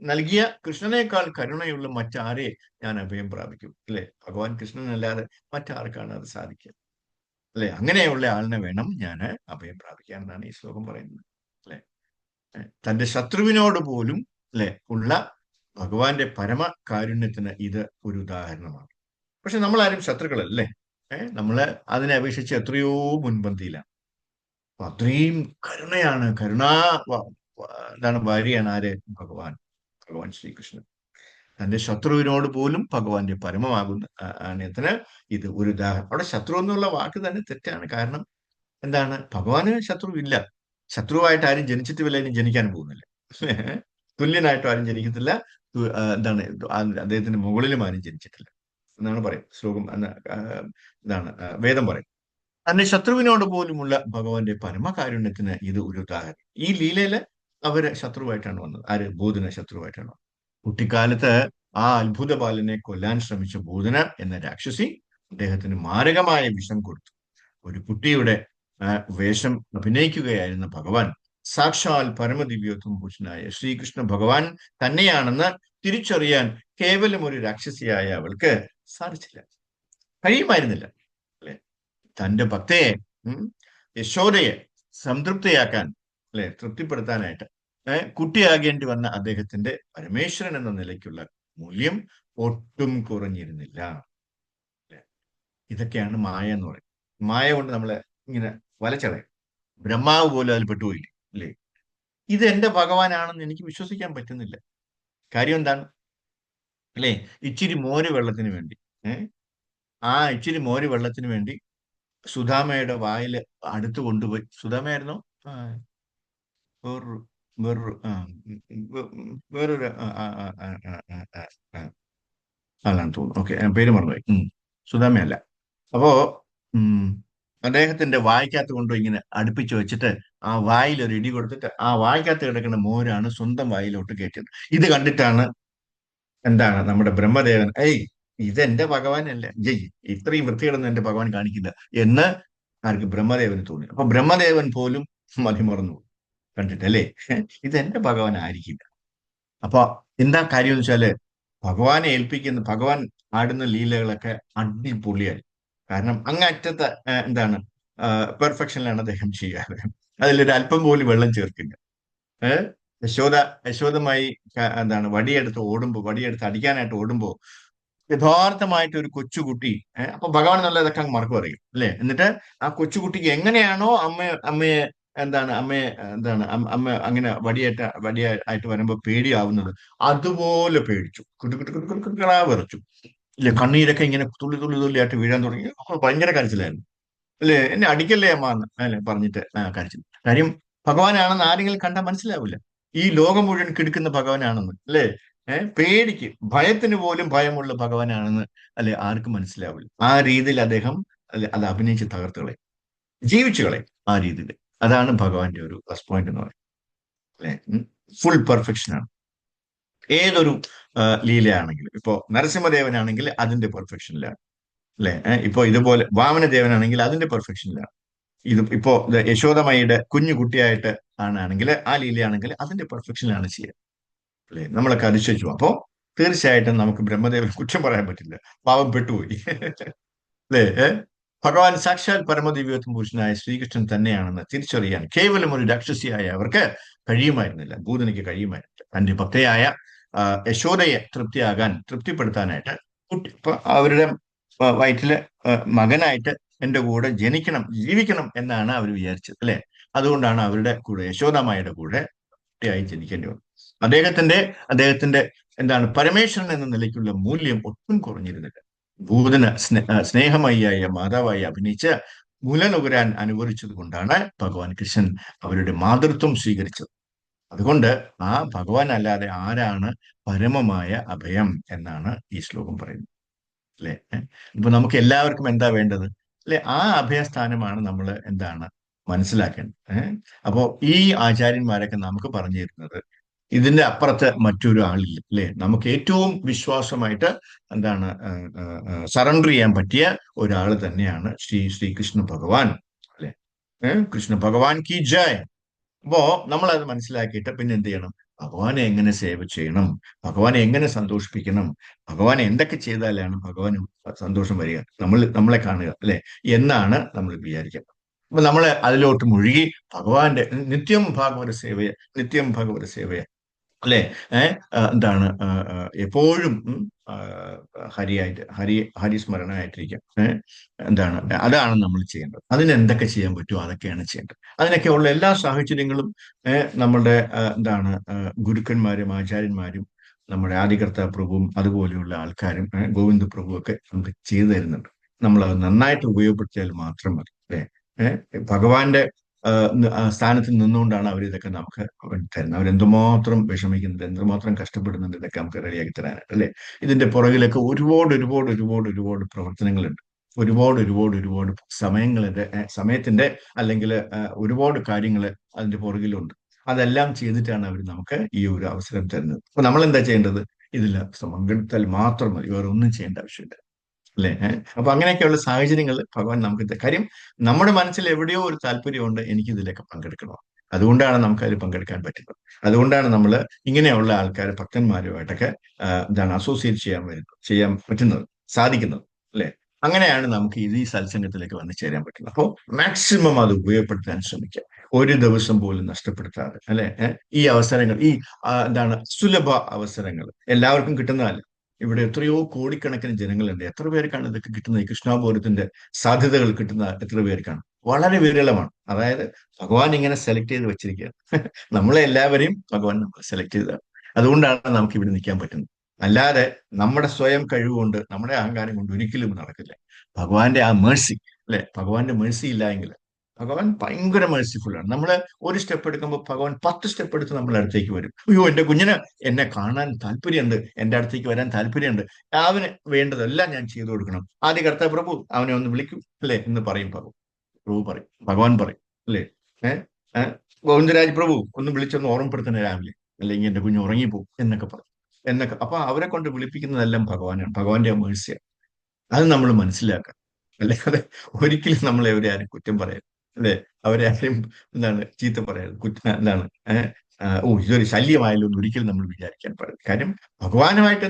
നൽകിയ കൃഷ്ണനേക്കാൾ കരുണയുള്ള മറ്റാരെ ഞാൻ അഭയം പ്രാപിക്കും? അല്ലെ, ഭഗവാൻ കൃഷ്ണനല്ലാതെ മറ്റാർക്കാണ് അത് സാധിക്കുക? അല്ലെ, അങ്ങനെയുള്ള ആളിനെ വേണം ഞാൻ അഭയം പ്രാപിക്കാൻ എന്നാണ് ഈ ശ്ലോകം പറയുന്നത്. അല്ലെ, തന്റെ ശത്രുവിനോട് പോലും അല്ലെ ഉള്ള ഭഗവാന്റെ പരമ കാരുണ്യത്തിന് ഇത് ഒരു ഉദാഹരണമാണ്. പക്ഷെ നമ്മളാരും ശത്രുക്കളല്ലേ. നമ്മള് അതിനെ അപേക്ഷിച്ച് എത്രയോ മുൻപന്തിയിലാണ്. അപ്പൊ അത്രയും കരുണയാണ്, എന്താണ് ഭാര്യയാണ് ആര്? ഭഗവാൻ ശ്രീകൃഷ്ണൻ. തന്റെ ശത്രുവിനോട് പോലും ഭഗവാന്റെ പരമമാകുന്ന ആണ്യത്തിന് ഇത് ഒരു ഉദാഹരണം. അവിടെ ശത്രു എന്നുള്ള വാക്ക് തന്നെ തെറ്റാണ്. കാരണം എന്താണ്, ഭഗവാന് ശത്രുവില്ല. ശത്രുവായിട്ട് ആരും ജനിച്ചിട്ടുമില്ല, ഇനി ജനിക്കാൻ പോകുന്നില്ല. തുല്യനായിട്ടും ആരും ജനിക്കത്തില്ല. എന്താണ്, അദ്ദേഹത്തിന്റെ മുകളിലും ആരും ജനിച്ചിട്ടില്ല എന്നാണ് പറയും ശ്ലോകം. എന്താണ് വേദം പറയും. തന്റെ ശത്രുവിനോട് പോലുമുള്ള ഭഗവാന്റെ പരമകാരുണ്യത്തിന് ഇത് ഒരു ഉദാഹരണം. ഈ ലീലയില് അവര് ശത്രുവായിട്ടാണ് വന്നത്. ആര്? ഭൂതന ശത്രുവായിട്ടാണ് വന്നത്. കുട്ടിക്കാലത്ത് ആ അത്ഭുത ബാലനെ കൊല്ലാൻ ശ്രമിച്ച ഭൂതന എന്ന രാക്ഷസി അദ്ദേഹത്തിന് മാരകമായ വിഷം കൊടുത്തു. ഒരു കുട്ടിയുടെ വേഷം അഭിനയിക്കുകയായിരുന്ന ഭഗവാൻ സാക്ഷാൽ പരമദിവ്യോത്തമ പുരുഷനായ ശ്രീകൃഷ്ണ ഭഗവാൻ തന്നെയാണെന്ന് തിരിച്ചറിയാൻ കേവലം ഒരു രാക്ഷസിയായ അവൾക്ക് സാധിച്ചില്ല, കഴിയുമായിരുന്നില്ല. അല്ലെ, തന്റെ ഭക്തയെ യശോദയെ സംതൃപ്തിയാക്കാൻ, അല്ലെ, തൃപ്തിപ്പെടുത്താനായിട്ട് കുട്ടിയാകേണ്ടി വന്ന അദ്ദേഹത്തിന്റെ പരമേശ്വരൻ എന്ന നിലയ്ക്കുള്ള മൂല്യം ഒട്ടും കുറഞ്ഞിരുന്നില്ല. ഇതൊക്കെയാണ് മായ എന്ന് പറയുന്നത്. മായ കൊണ്ട് നമ്മളെ ഇങ്ങനെ വലച്ചളയും. ബ്രഹ്മാവ് പോലും അതിൽ പെട്ടുപോയില്ലേ. അല്ലേ, ഇത് എന്റെ ഭഗവാനാണെന്ന് എനിക്ക് വിശ്വസിക്കാൻ പറ്റുന്നില്ല. കാര്യം എന്താണ്? അല്ലേ, ഇച്ചിരി മോര് വെള്ളത്തിന് വേണ്ടി ഇച്ചിരി മോര് വെള്ളത്തിന് വേണ്ടി സുധാമയുടെ വായിൽ അടുത്ത് കൊണ്ടുപോയി. സുധാമയായിരുന്നോ? വേറൊരു വേറൊരു വേറൊരു അല്ലാന്ന് തോന്നുന്നു. ഓക്കെ, പേര് മറന്നുപോയി. സുധാമയല്ല. അപ്പോ അദ്ദേഹത്തിന്റെ വായ്ക്കകത്ത് കൊണ്ടു ഇങ്ങനെ അടുപ്പിച്ച് വെച്ചിട്ട് ആ വായിൽ ഒരു ഇടി കൊടുത്തിട്ട് ആ വായ്ക്കകത്ത് കിടക്കുന്ന മോരാണ് സ്വന്തം വായിലോട്ട് കയറ്റിയത്. ഇത് കണ്ടിട്ടാണ് എന്താണ് നമ്മുടെ ബ്രഹ്മദേവൻ, ഇതെന്റെ ഭഗവാനല്ല, ഇത്രയും വൃത്തികേടൊന്നും എന്റെ ഭഗവാൻ കാണിക്കില്ല എന്ന് ആർക്ക്? ബ്രഹ്മദേവന് തോന്നി. അപ്പൊ ബ്രഹ്മദേവൻ പോലും മതിമറന്നു കണ്ടിട്ടല്ലേ, ഇതെന്റെ ഭഗവാൻ ആയിരിക്കില്ല. അപ്പൊ എന്താ കാര്യം എന്ന് വെച്ചാല്, ഭഗവാനെ ഏൽപ്പിക്കുന്ന, ഭഗവാൻ ആടുന്ന ലീലകളൊക്കെ അടിപൊളിയായി. കാരണം അങ്ങറ്റത്തെ എന്താണ് പെർഫെക്ഷനിലാണ് അദ്ദേഹം ചെയ്യാറ്. അതിലൊരു അല്പം പോലും വെള്ളം ചേർക്കില്ല. യശോദമായി എന്താണ് വടിയെടുത്ത് അടിക്കാനായിട്ട് ഓടുമ്പോ യഥാർത്ഥമായിട്ട് ഒരു കൊച്ചുകുട്ടി, അപ്പൊ ഭഗവാൻ നല്ല ഇതൊക്കെ മറക്കു പറയും അല്ലെ. എന്നിട്ട് ആ കൊച്ചുകുട്ടിക്ക് എങ്ങനെയാണോ അമ്മയെ അമ്മ അങ്ങനെ വടിയായിട്ട് വരുമ്പോ പേടിയാവുന്നത്, അതുപോലെ പേടിച്ചു, കുട്ടുകുട്ടുകുട്ടുകുട്ടുകുട്ടാ വിറച്ചു. ഇല്ലേ, കണ്ണീരൊക്കെ ഇങ്ങനെ തുള്ളിയായിട്ട് വീഴാൻ തുടങ്ങി. ഭയങ്കര കരച്ചിലായിരുന്നു. അല്ലേ, എന്നെ അടിക്കല്ലേ അമ്മ എന്ന് അല്ലെ പറഞ്ഞിട്ട് കരച്ചിൽ. കാര്യം ഭഗവാനാണെന്ന് ആരെങ്കിലും കണ്ടാൽ മനസ്സിലാവില്ല. ഈ ലോകം മുഴുവൻ കിടക്കുന്ന ഭഗവാനാണെന്ന്, അല്ലേ. പേടിക്ക്, ഭയത്തിന് പോലും ഭയമുള്ള ഭഗവാനാണെന്ന് അല്ലെ ആർക്കും മനസ്സിലാവില്ല. ആ രീതിയിൽ അദ്ദേഹം അത് അഭിനയിച്ച് തകർത്തുകളെ, ജീവിച്ചു കളയും ആ രീതിയിൽ. അതാണ് ഭഗവാന്റെ ഒരു പ്ലസ് പോയിന്റ് എന്ന് പറയുന്നത്. അല്ലെ, ഫുൾ പെർഫെക്ഷൻ ആണ്. ഏതൊരു ലീലയാണെങ്കിലും, ഇപ്പോ നരസിംഹദേവനാണെങ്കിൽ അതിന്റെ പെർഫെക്ഷനിലാണ്. അല്ലെ, ഇപ്പോ ഇതുപോലെ വാമനദേവനാണെങ്കിൽ അതിന്റെ പെർഫെക്ഷനിലാണ്. ഇപ്പോ യശോദമ്മയുടെ കുഞ്ഞു കുട്ടിയായിട്ട് ആണെങ്കിൽ ആ ലീലയാണെങ്കിൽ അതിന്റെ പെർഫെക്ഷനിലാണ് ചെയ്യുക. അല്ലെ, നമ്മളൊക്കെ അതിശയിച്ചു. അപ്പോ തീർച്ചയായിട്ടും നമുക്ക് ബ്രഹ്മദേവൻ കുറ്റം പറയാൻ പറ്റില്ല, പാവം പെട്ടുപോയി. അല്ലേ, ഭഗവാൻ സാക്ഷാൽ പരമദിവ്യോത്തമ പുരുഷനായ ശ്രീകൃഷ്ണൻ തന്നെയാണെന്ന് തിരിച്ചറിയാൻ കേവലം ഒരു രാക്ഷസിയായ അവർക്ക് കഴിയുമായിരുന്നില്ല, ഭൂതനയ്ക്ക് കഴിയുമായിരുന്നില്ല. തന്റെ ഭക്തയായ യശോദയെ തൃപ്തിപ്പെടുത്താനായിട്ട് അവരുടെ വയറ്റില് മകനായിട്ട് എന്റെ കൂടെ ജീവിക്കണം എന്നാണ് അവർ വിചാരിച്ചത്. അല്ലെ, അതുകൊണ്ടാണ് അവരുടെ കൂടെ, യശോദാമ്മയുടെ കൂടെ കുട്ടിയായി ജനിക്കേണ്ടി വന്നത്. അദ്ദേഹത്തിന്റെ എന്താണ് പരമേശ്വരൻ എന്ന നിലയ്ക്കുള്ള മൂല്യം ഒട്ടും കുറഞ്ഞിരുന്നില്ല. ഭൂതന സ്നേഹമയിയായ മാതാവായി അഭിനയിച്ച് മുലനുകരാൻ അനുവദിച്ചത് കൊണ്ടാണ് ഭഗവാൻ കൃഷ്ണൻ അവരുടെ മാതൃത്വം സ്വീകരിച്ചത്. അതുകൊണ്ട് ആ ഭഗവാൻ അല്ലാതെ ആരാണ് പരമമായ അഭയം എന്നാണ് ഈ ശ്ലോകം പറയുന്നത്. അല്ലെ, ഇപ്പൊ നമുക്ക് എല്ലാവർക്കും എന്താ വേണ്ടത്? അല്ലെ, ആ അഭയസ്ഥാനമാണ് നമ്മൾ എന്താണ് മനസ്സിലാക്കേണ്ടത്. അപ്പോ ഈ ആചാര്യന്മാരൊക്കെ നമുക്ക് പറഞ്ഞു തരുന്നത് ഇതിന്റെ അപ്പുറത്ത് മറ്റൊരു ആളില്ല. അല്ലെ, നമുക്ക് ഏറ്റവും വിശ്വാസമായിട്ട് എന്താണ് സറണ്ടർ ചെയ്യാൻ പറ്റിയ ഒരാൾ തന്നെയാണ് ശ്രീകൃഷ്ണ ഭഗവാൻ. അല്ലെ, കൃഷ്ണ ഭഗവാൻ കി ജയ്. അപ്പോ നമ്മളത് മനസ്സിലാക്കിയിട്ട് പിന്നെ എന്ത് ചെയ്യണം? ഭഗവാനെ എങ്ങനെ സേവ ചെയ്യണം, ഭഗവാനെ എങ്ങനെ സന്തോഷിപ്പിക്കണം, ഭഗവാൻ എന്തൊക്കെ ചെയ്താലാണ് ഭഗവാന് സന്തോഷം വരിക, നമ്മളെ കാണുക അല്ലെ എന്നാണ് നമ്മൾ വിചാരിക്കുന്നത്. അപ്പൊ നമ്മള് അതിലോട്ട് മുഴുകി ഭഗവാന്റെ നിത്യം ഭാഗവത സേവയ, നിത്യം ഭഗവത സേവയ അല്ലെ, എന്താണ് എപ്പോഴും ഹരിസ്മരണമായിട്ടിരിക്കാം. എന്താണ് അതാണ് നമ്മൾ ചെയ്യേണ്ടത്. അതിന് എന്തൊക്കെ ചെയ്യാൻ പറ്റുമോ അതൊക്കെയാണ് ചെയ്യേണ്ടത്. അതിനൊക്കെയുള്ള എല്ലാ സാഹചര്യങ്ങളും നമ്മളുടെ എന്താണ് ഗുരുക്കന്മാരും ആചാര്യന്മാരും നമ്മുടെ ആദികർത്ത പ്രഭുവും അതുപോലെയുള്ള ആൾക്കാരും ഗോവിന്ദ പ്രഭു ഒക്കെ നമുക്ക് ചെയ്തു തരുന്നുണ്ട്. നമ്മൾ അത് നന്നായിട്ട് ഉപയോഗപ്പെടുത്തിയാൽ മാത്രം മതി അല്ലെ. ഭഗവാന്റെ സ്ഥാനത്ത് നിന്നുകൊണ്ടാണ് അവർ ഇതൊക്കെ നമുക്ക് തരുന്നത്. അവരെന്തുമാത്രം വിഷമിക്കുന്നുണ്ട്, എന്തുമാത്രം കഷ്ടപ്പെടുന്നുണ്ട് ഇതൊക്കെ നമുക്ക് റെഡിയാക്കി തരാനായിട്ട് അല്ലെ. ഇതിന്റെ പുറകിലൊക്കെ ഒരുപാട് ഒരുപാട് ഒരുപാട് ഒരുപാട് പ്രവർത്തനങ്ങളുണ്ട്. ഒരുപാട് ഒരുപാട് ഒരുപാട് സമയത്തിന്റെ അല്ലെങ്കിൽ ഒരുപാട് കാര്യങ്ങൾ അതിന്റെ പുറകിലുണ്ട്. അതെല്ലാം ചെയ്തിട്ടാണ് അവർ നമുക്ക് ഈ ഒരു അവസരം തരുന്നത്. അപ്പൊ നമ്മൾ എന്താ ചെയ്യേണ്ടത്? ഇതിൽ പങ്കെടുത്താൽ മാത്രം മതി, വേറെ ഒന്നും ചെയ്യേണ്ട ആവശ്യമില്ല അല്ലെ. അപ്പൊ അങ്ങനെയൊക്കെയുള്ള സാഹചര്യങ്ങൾ ഭഗവാൻ നമുക്ക് കാര്യം നമ്മുടെ മനസ്സിൽ എവിടെയോ ഒരു താല്പര്യമുണ്ട്, എനിക്ക് ഇതിലൊക്കെ പങ്കെടുക്കണം. അതുകൊണ്ടാണ് നമുക്ക് അതിൽ പങ്കെടുക്കാൻ പറ്റുന്നത്. അതുകൊണ്ടാണ് നമ്മൾ ഇങ്ങനെയുള്ള ആൾക്കാർ ഭക്തന്മാരുമായിട്ടൊക്കെ എന്താണ് അസോസിയേറ്റ് ചെയ്യാൻ പറ്റുന്നത്, സാധിക്കുന്നത് അല്ലെ. അങ്ങനെയാണ് നമുക്ക് ഈ സത്സംഗത്തിലേക്ക് വന്നു ചേരാൻ പറ്റുന്നത്. അപ്പോൾ മാക്സിമം അത് ഉപയോഗപ്പെടുത്താൻ ശ്രമിക്കുക, ഒരു ദിവസം പോലും നഷ്ടപ്പെടുത്താതെ അല്ലെ. ഈ അവസരങ്ങൾ, ഈ എന്താണ് സുലഭ അവസരങ്ങൾ എല്ലാവർക്കും കിട്ടുന്നതല്ല. ഇവിടെ എത്രയോ കോടിക്കണക്കിന് ജനങ്ങളുണ്ട്. എത്ര പേർക്കാണ് ഇതൊക്കെ കിട്ടുന്നത്? ഈ കൃഷ്ണാപൂരത്തിന്റെ സാധ്യതകൾ കിട്ടുന്ന എത്ര പേർക്കാണ്? വളരെ വിരളമാണ്. അതായത് ഭഗവാൻ ഇങ്ങനെ സെലക്ട് ചെയ്ത് വെച്ചിരിക്കുകയാണ്. നമ്മളെ എല്ലാവരെയും ഭഗവാൻ നമ്മൾ സെലക്ട് ചെയ്തതാണ്. അതുകൊണ്ടാണ് നമുക്ക് ഇവിടെ നിൽക്കാൻ പറ്റുന്നത്. അല്ലാതെ നമ്മുടെ സ്വയം കഴിവുകൊണ്ട്, നമ്മുടെ അഹങ്കാരം കൊണ്ട് ഒരിക്കലും നടക്കില്ല. ഭഗവാന്റെ ആ മേഴ്സി അല്ലെ, ഭഗവാന്റെ മേഴ്സി ഇല്ല എങ്കിൽ, ഭഗവാൻ ഭയങ്കര മേഴ്സിഫുൾ ആണ്. നമ്മൾ ഒരു സ്റ്റെപ്പ് എടുക്കുമ്പോൾ ഭഗവാൻ 10 സ്റ്റെപ്പ് എടുത്ത് നമ്മുടെ അടുത്തേക്ക് വരും. അയ്യോ, എന്റെ കുഞ്ഞിന് എന്നെ കാണാൻ താല്പര്യമുണ്ട്, എന്റെ അടുത്തേക്ക് വരാൻ താല്പര്യമുണ്ട്, അവന് വേണ്ടതെല്ലാം ഞാൻ ചെയ്തു കൊടുക്കണം. ആദ്യ കർത്താ പ്രഭു അവനെ ഒന്ന് വിളിക്കും അല്ലെ എന്ന് പറയും. പ്രഭു പറയും, ഭഗവാൻ പറയും അല്ലേ. ഏഹ് ഗോവിന്ദരാജ് പ്രഭു ഒന്ന് വിളിച്ചൊന്ന് ഓർമ്മപ്പെടുത്തണേ രാവിലെ, അല്ലെങ്കിൽ എന്റെ കുഞ്ഞ് ഉറങ്ങിപ്പോകും എന്നൊക്കെ പറയും. അപ്പൊ അവരെ കൊണ്ട് വിളിപ്പിക്കുന്നതെല്ലാം ഭഗവാനാണ്, ഭഗവാന്റെ മേഴ്സിയാണ്. അത് നമ്മൾ മനസ്സിലാക്കുക. അല്ലാതെ ഒരിക്കലും നമ്മളെ അവരെ ആരും കുറ്റം പറയരുത് അല്ലെ. അവരെ ആരും എന്താണ് ചീത്ത പറയരുത്, എന്താണ് ഇതൊരു ശല്യമായല്ലോ എന്ന് ഒരിക്കലും നമ്മൾ വിചാരിക്കാൻ പാടില്ല. കാര്യം ഭഗവാനായിട്ട്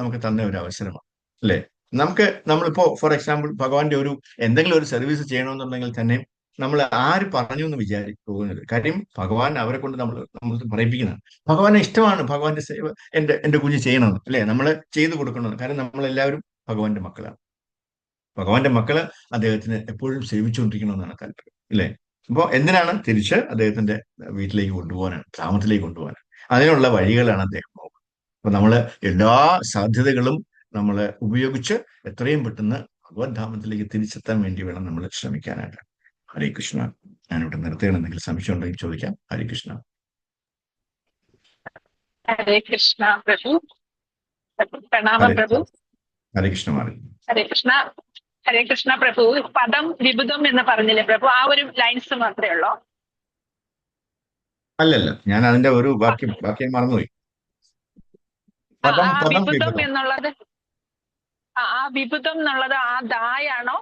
നമുക്ക് തന്ന ഒരു അവസരമാണ് അല്ലെ. നമ്മളിപ്പോ ഫോർ എക്സാമ്പിൾ ഭഗവാന്റെ എന്തെങ്കിലും ഒരു സർവീസ് ചെയ്യണമെന്നുണ്ടെങ്കിൽ തന്നെ നമ്മൾ ആര് പറഞ്ഞു എന്ന് പോകുന്നത്. കാര്യം ഭഗവാൻ അവരെ കൊണ്ട് നമ്മൾ പറയിപ്പിക്കുന്നതാണ്. ഭഗവാനെ ഇഷ്ടമാണ് ഭഗവാന്റെ സേവ എന്റെ കുഞ്ഞ് ചെയ്യണമെന്ന് അല്ലെ, നമ്മൾ ചെയ്തു കൊടുക്കണമെന്ന്. കാരണം നമ്മളെല്ലാവരും ഭഗവാന്റെ മക്കളാണ്. ഭഗവാന്റെ മക്കള് അദ്ദേഹത്തിന് എപ്പോഴും സേവിച്ചുകൊണ്ടിരിക്കണമെന്നാണ് താല്പര്യം അല്ലെ. അപ്പോൾ എന്തിനാണ്? തിരിച്ച് അദ്ദേഹത്തിന്റെ വീട്ടിലേക്ക് കൊണ്ടുപോകാനാണ്, ഗ്രാമത്തിലേക്ക് പോകാനാണ്. അതിനുള്ള വഴികളാണ് അദ്ദേഹം നോക്കുന്നത്. അപ്പൊ നമ്മള് എല്ലാ സാധ്യതകളും നമ്മൾ ഉപയോഗിച്ച് എത്രയും പെട്ടെന്ന് ഭഗവത് ധാമത്തിലേക്ക് തിരിച്ചെത്താൻ വേണ്ടി വേണം നമ്മൾ ശ്രമിക്കാനായിട്ട്. ഹരേ കൃഷ്ണ. ഞാനിവിടെ നിർത്തുകയാണ്. എന്തെങ്കിലും സംശയം ഉണ്ടെങ്കിൽ ചോദിക്കാം. ഹരേ കൃഷ്ണ. ഹരേ കൃഷ്ണ പ്രഭു. പ്രണാമ പ്രഭു. ഹരേ കൃഷ്ണ മാറി. ഹരേ കൃഷ്ണ. ഹരേ കൃഷ്ണ പ്രഭു. പദം വിബുധം എന്ന് പറഞ്ഞില്ലേ പ്രഭു? ആ ഒരു ലൈൻസ് മാത്രമേ ഉള്ളൂ? അല്ലല്ല, ഞാൻ അതിന്റെ ഒരു വാക്യം മറന്നുപോയി. വിബുധം എന്നുള്ളത്, ആ വിബുധം എന്നുള്ളത് ആ ദായാണോ?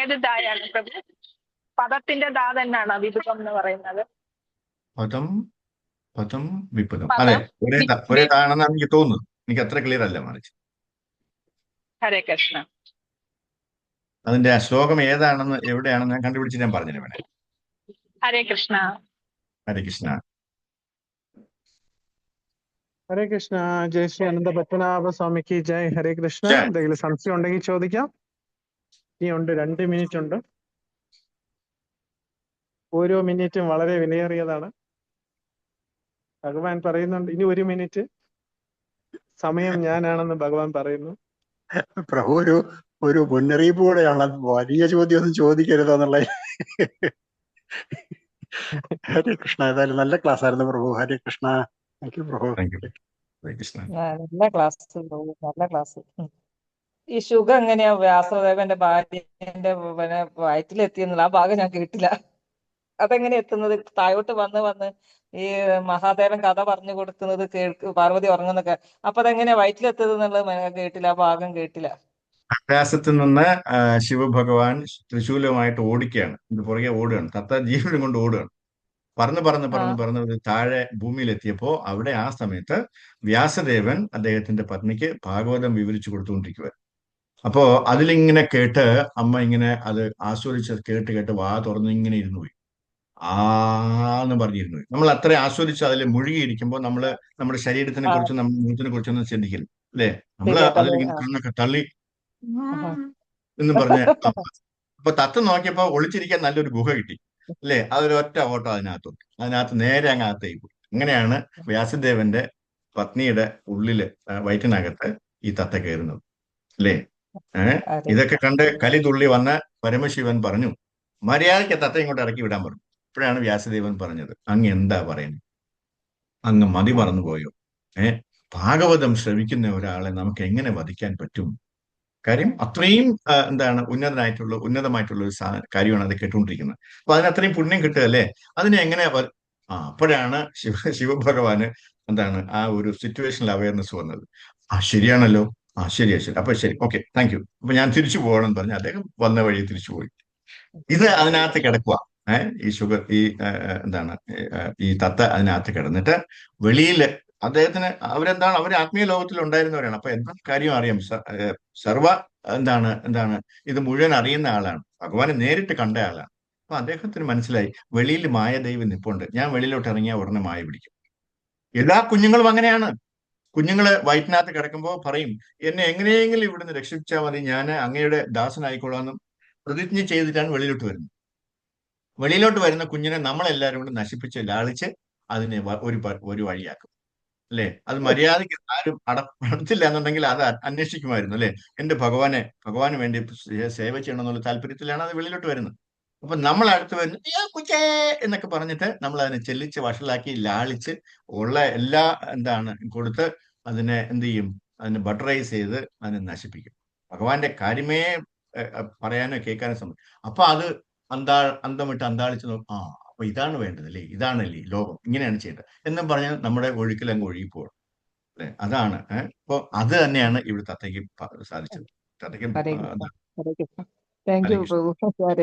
ഏത് ദായാണ് പ്രഭു? പദത്തിന്റെ ദാ തന്നെയാണോ വിബുധം എന്ന് പറയുന്നത്? പദം വിപദം, അതെ, ഒരേ താണെന്നാണ് എനിക്ക് തോന്നുന്നത്. എനിക്ക് അത്ര ക്ലിയർ അല്ല മറിച്ച്. ഹരേ കൃഷ്ണ. അതിന്റെ ശ്ലോകം ഏതാണെന്ന് എവിടെയാണെന്ന് ഞാൻ കണ്ടുപിടിച്ച് ഞാൻ പറഞ്ഞു വേണേ. ഹരേ കൃഷ്ണ. ഹരേ കൃഷ്ണ. ഹരേ കൃഷ്ണ. ജയ് ശ്രീ അനന്ത പത്മനാഭ സ്വാമിക്ക് ജയ്. ഹരേ കൃഷ്ണ. എന്തെങ്കിലും സംശയം ഉണ്ടെങ്കിൽ ചോദിക്കാം. ഇനിയുണ്ട് 2 മിനിറ്റ് ഉണ്ട്. ഓരോ മിനിറ്റും വളരെ വിലയേറിയതാണ്. ഭഗവാൻ പറയുന്നുണ്ട് ഇനി 1 മിനിറ്റ് സമയം ഞാനാണെന്ന് ഭഗവാൻ പറയുന്നു. പ്രഭു ഒരു മുന്നറിയിപ്പ് കൂടെയാണ്, വലിയ ചോദ്യം ഒന്നും ചോദിക്കരുതെന്നുള്ള. ഹരേ കൃഷ്ണ. ഏതായാലും നല്ല ക്ലാസ് ആയിരുന്നു പ്രഭു. ഹരേ കൃഷ്ണ. താങ്ക് യു പ്രഭു. നല്ല ക്ലാസ്, നല്ല ക്ലാസ്. ഈ ശുഗ എങ്ങനെയാ വ്യാസദേവന്റെ ഭാര്യന്റെ വയറ്റിലെത്തിയെന്നുള്ള ആ ഭാഗം ഞാൻ കേട്ടില്ല. അതെങ്ങനെ എത്തുന്നത്? താഴോട്ട് വന്ന് ഈ മഹാദേവൻ കഥ പറഞ്ഞു കൊടുക്കുന്നത് പാർവതി ഉറങ്ങുന്നൊക്കെ, അപ്പൊ അതെങ്ങനെയാ വയറ്റിലെത്തത് എന്നുള്ളത് കേട്ടില്ല, ആ ഭാഗം കേട്ടില്ല. ആകാശത്ത് നിന്ന് ശിവഭഗവാൻ തൃശൂലമായിട്ട് ഓടിക്കുകയാണ്. ഇത് പുറകെ ഓടുകയാണ്, തത്ത ജീവനും കൊണ്ട് ഓടുകയാണ്. പറന്ന് ഒരു താഴെ ഭൂമിയിലെത്തിയപ്പോ അവിടെ ആ സമയത്ത് വ്യാസദേവൻ അദ്ദേഹത്തിന്റെ പത്നിക്ക് ഭാഗവതം വിവരിച്ചു കൊടുത്തുകൊണ്ടിരിക്കുക. അപ്പോ അതിലിങ്ങനെ കേട്ട് അമ്മ ഇങ്ങനെ അത് ആസ്വദിച്ച് കേട്ട് വാ തുറന്ന് ഇങ്ങനെ ഇരുന്നു പോയി. ആന്ന് പറഞ്ഞിരുന്നു പോയി. നമ്മൾ അത്ര ആസ്വദിച്ച് അതിൽ മുഴുകിയിരിക്കുമ്പോൾ നമ്മള് നമ്മുടെ ശരീരത്തിനെ ആ കുറിച്ചും നമ്മുടെ മുഖത്തിനെ കുറിച്ചൊന്നും ചിന്തിക്കില്ല അല്ലേ? നമ്മള് ശരിയാ തള്ളി അതിലിങ്ങനെ കണ്ണൊക്കെ തള്ളി ആഹാ. എന്നും പറഞ്ഞ് അപ്പൊ തത്ത നോക്കിയപ്പോ ഒളിച്ചിരിക്കാൻ നല്ലൊരു ഗുഹ കിട്ടി അല്ലേ? അതൊരു ഒറ്റ ഓട്ടം അതിനകത്ത് നേരെ അങ്ങ് അകത്തേക്ക് പോയി. അങ്ങനെയാണ് വ്യാസദേവന്റെ പത്നിയുടെ ഉള്ളില് വയറ്റിനകത്ത് ഈ തത്ത കയറുന്നത് അല്ലേ? അതെ ഇതൊക്കെ കണ്ട് കലി തുള്ളി വന്ന പരമശിവൻ പറഞ്ഞു, മര്യാദയ്ക്ക് തത്ത ഇങ്ങോട്ട് ഇറക്കി വിടാൻ പറഞ്ഞു. അപ്പോഴാണ് വ്യാസദേവൻ പറഞ്ഞത്, അങ്ങ് എന്താ പറയുന്നത്? അങ്ങ് മതി മറന്നു പോയോ? ഭാഗവതം ശ്രവിക്കുന്ന ഒരാളെ നമുക്ക് എങ്ങനെ വധിക്കാൻ പറ്റും? കാര്യം അത്രയും ഉന്നതമായിട്ടുള്ള ഒരു കാര്യമാണ് അത് കേട്ടുകൊണ്ടിരിക്കുന്നത്. അപ്പൊ അതിന് അത്രയും പുണ്യം കിട്ടുകയല്ലേ? അതിനെ എങ്ങനെ അപ്പോഴാണ് ശിവഭഗവാന് ആ ഒരു സിറ്റുവേഷനിൽ അവയർനെസ് വന്നത്. ശരിയാണല്ലോ, ശരി, അപ്പൊ ശരി, ഓക്കെ, താങ്ക് യു, അപ്പൊ ഞാൻ തിരിച്ചു പോകണമെന്ന് പറഞ്ഞ് അദ്ദേഹം വന്ന വഴി തിരിച്ചു പോയി. ഇത് അതിനകത്ത് കിടക്കുക. ഈ ഷുഗർ ഈ തത്ത അതിനകത്ത് കിടന്നിട്ട് വെളിയിൽ അദ്ദേഹത്തിന് അവർ ആത്മീയ ലോകത്തിൽ ഉണ്ടായിരുന്നവരാണ്. അപ്പൊ എന്താ കാര്യം അറിയാം, സർവ ഇത് മുഴുവൻ അറിയുന്ന ആളാണ്, ഭഗവാനെ നേരിട്ട് കണ്ട ആളാണ്. അപ്പൊ അദ്ദേഹത്തിന് മനസ്സിലായി വെളിയിൽ മായദൈവം നിപ്പുണ്ട്, ഞാൻ വെളിയിലോട്ട് ഇറങ്ങിയാൽ ഉടനെ മായ പിടിക്കും. എല്ലാ കുഞ്ഞുങ്ങളും അങ്ങനെയാണ്. കുഞ്ഞുങ്ങള് വയറ്റിനകത്ത് കിടക്കുമ്പോൾ പറയും, എന്നെ എങ്ങനെയെങ്കിലും ഇവിടുന്ന് രക്ഷിച്ചാൽ മതി, ഞാൻ അങ്ങയുടെ ദാസനായിക്കൊള്ളാമെന്നും പ്രതിജ്ഞ ചെയ്തിട്ടാണ് വെളിയിലോട്ട് വരുന്നത്. വെളിയിലോട്ട് വരുന്ന കുഞ്ഞിനെ നമ്മളെല്ലാവരും കൂടി നശിപ്പിച്ച് ലാളിച്ച് അതിനെ ഒരു വഴിയാക്കും അല്ലേ? അത് മര്യാദയ്ക്ക് ആരും അടുത്തില്ല എന്നുണ്ടെങ്കിൽ അത് അന്വേഷിക്കുമായിരുന്നു അല്ലേ? എന്റെ ഭഗവാന് വേണ്ടി സേവ ചെയ്യണം എന്നുള്ള താല്പര്യത്തിലാണ് അത് വെളിയിലോട്ട് വരുന്നത്. അപ്പൊ നമ്മൾ അടുത്ത് വരുന്ന കുച്ചേ എന്നൊക്കെ പറഞ്ഞിട്ട് നമ്മൾ അതിനെ ചെല്ലിച്ച് വഷളാക്കി ലാളിച്ച് ഉള്ള എല്ലാ കൊടുത്ത് അതിനെ എന്ത് ചെയ്യും? അതിനെ ബട്ടറൈസ് ചെയ്ത് അതിനെ നശിപ്പിക്കും. ഭഗവാന്റെ കാര്യമേ പറയാനോ കേൾക്കാനോ സംഭവം. അപ്പൊ അത് അന്തമിട്ട് അന്താളിച്ച് നോക്കും. അപ്പൊ ഇതാണ് വേണ്ടത് അല്ലേ? ഇതാണല്ലേ ലോകം, ഇങ്ങനെയാണ് ചെയ്യേണ്ടത് എന്നും പറഞ്ഞ് നമ്മുടെ ഒഴുക്കിൽ അങ്ങ് ഒഴുകിപ്പോകണം അല്ലെ? അതാണ്. അപ്പൊ അത് തന്നെയാണ് ഇവിടെ തത്തയ്ക്ക് സാധിച്ചത്. തത്തയ്ക്ക് ഹരേ കൃഷ്ണ ഹരേ കൃഷ്ണ താങ്ക് ഹരേ യു കൃഷ്ണ. പ്രഭു. ഹരേ